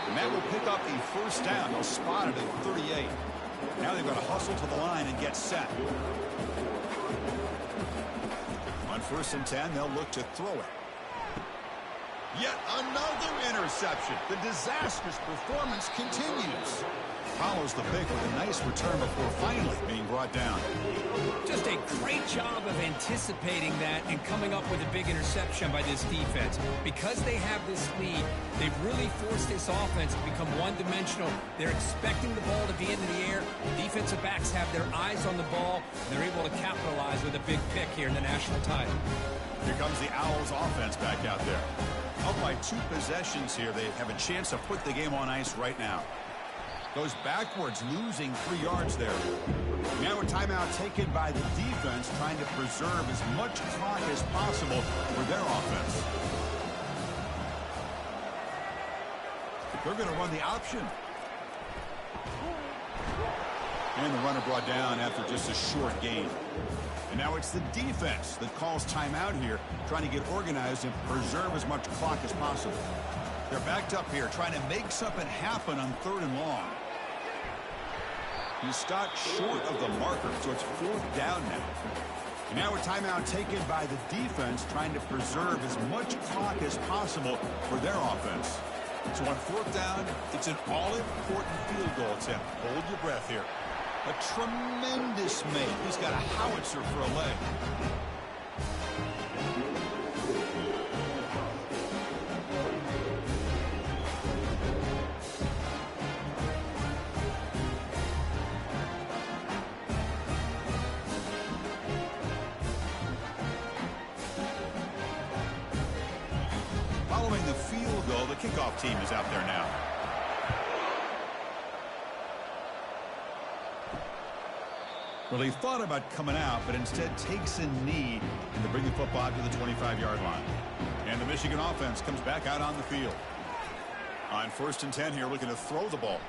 And that will pick up a 1st down. They'll spot it at 38. Now they've got to hustle to the line and get set. On 1st and 10, they'll look to throw it. Yet another interception. The disastrous performance continues. Follows the pick with a nice return before finally being brought down. Just a great job of anticipating that and coming up with a big interception by this defense. Because they have this lead, they've really forced this offense to become one-dimensional. They're expecting the ball to be into the air. Defensive backs have their eyes on the ball, and they're able to capitalize with a big pick here in the national title. Here comes the Owls offense back out there. Up by 2 possessions here. They have a chance to put the game on ice right now. Goes backwards, losing 3 yards there. Now a timeout taken by the defense, trying to preserve as much clock as possible for their offense. They're going to run the option. And the runner brought down after just a short gain. And now it's the defense that calls timeout here, trying to get organized and preserve as much clock as possible. They're backed up here, trying to make something happen on 3rd and long. He stopped short of the marker, so it's 4th down now. And now a timeout taken by the defense, trying to preserve as much clock as possible for their offense. So on 4th down, it's an all-important field goal attempt. Hold your breath here. A tremendous make. He's got a howitzer for a leg. Following the field goal, the kickoff team is out there now. Well, he thought about coming out, but instead takes a knee and to bring the football to the 25-yard line. And the Michigan offense comes back out on the field. On 1st and 10 here, looking to throw the ball.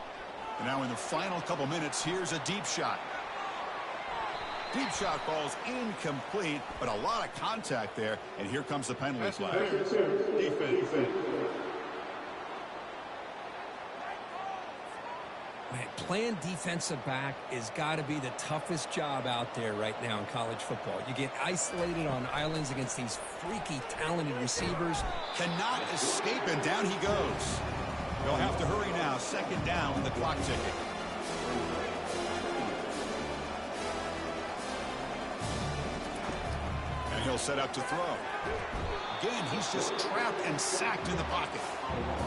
And now in the final couple minutes, here's a deep shot. Deep shot falls incomplete, but a lot of contact there. And here comes the penalty flag. Defense. Man, playing defensive back has got to be the toughest job out there right now in college football. You get isolated on islands against these freaky, talented receivers. Cannot escape, and down he goes. They'll have to hurry now. Second down with the clock ticking. And he'll set up to throw. Again, he's just trapped and sacked in the pocket.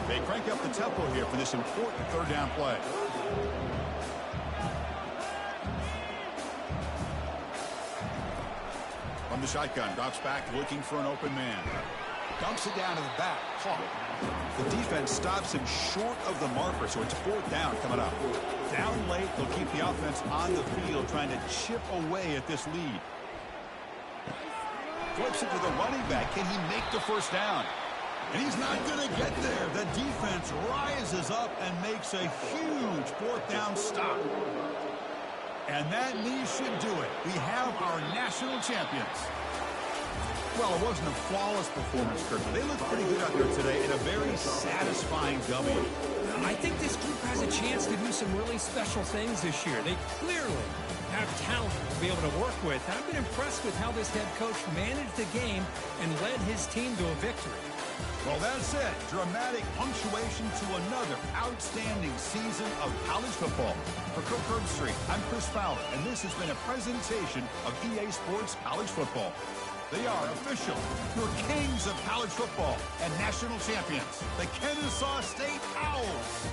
They crank up the tempo here for this important third down play. From the shotgun, drops back looking for an open man. Dumps it down to the back. Caught. The defense stops him short of the marker, so it's fourth down coming up. Down late, they'll keep the offense on the field trying to chip away at this lead. Flips it to the running back. Can he make the first down? And he's not going to get there. The defense rises up and makes a huge fourth down stop. And that knee should do it. We have our national champions. Well, it wasn't a flawless performance, Kirk, but they looked pretty good out there today in a very satisfying W. I think this group has a chance to do some really special things this year. They clearly have talent to be able to work with. I've been impressed with how this head coach managed the game and led his team to a victory. Well, that's it. Dramatic punctuation to another outstanding season of college football. For Kirk Herbstreit, I'm Chris Fowler, and this has been a presentation of EA Sports College Football. They are official, your kings of college football and national champions, the Kennesaw State Owls.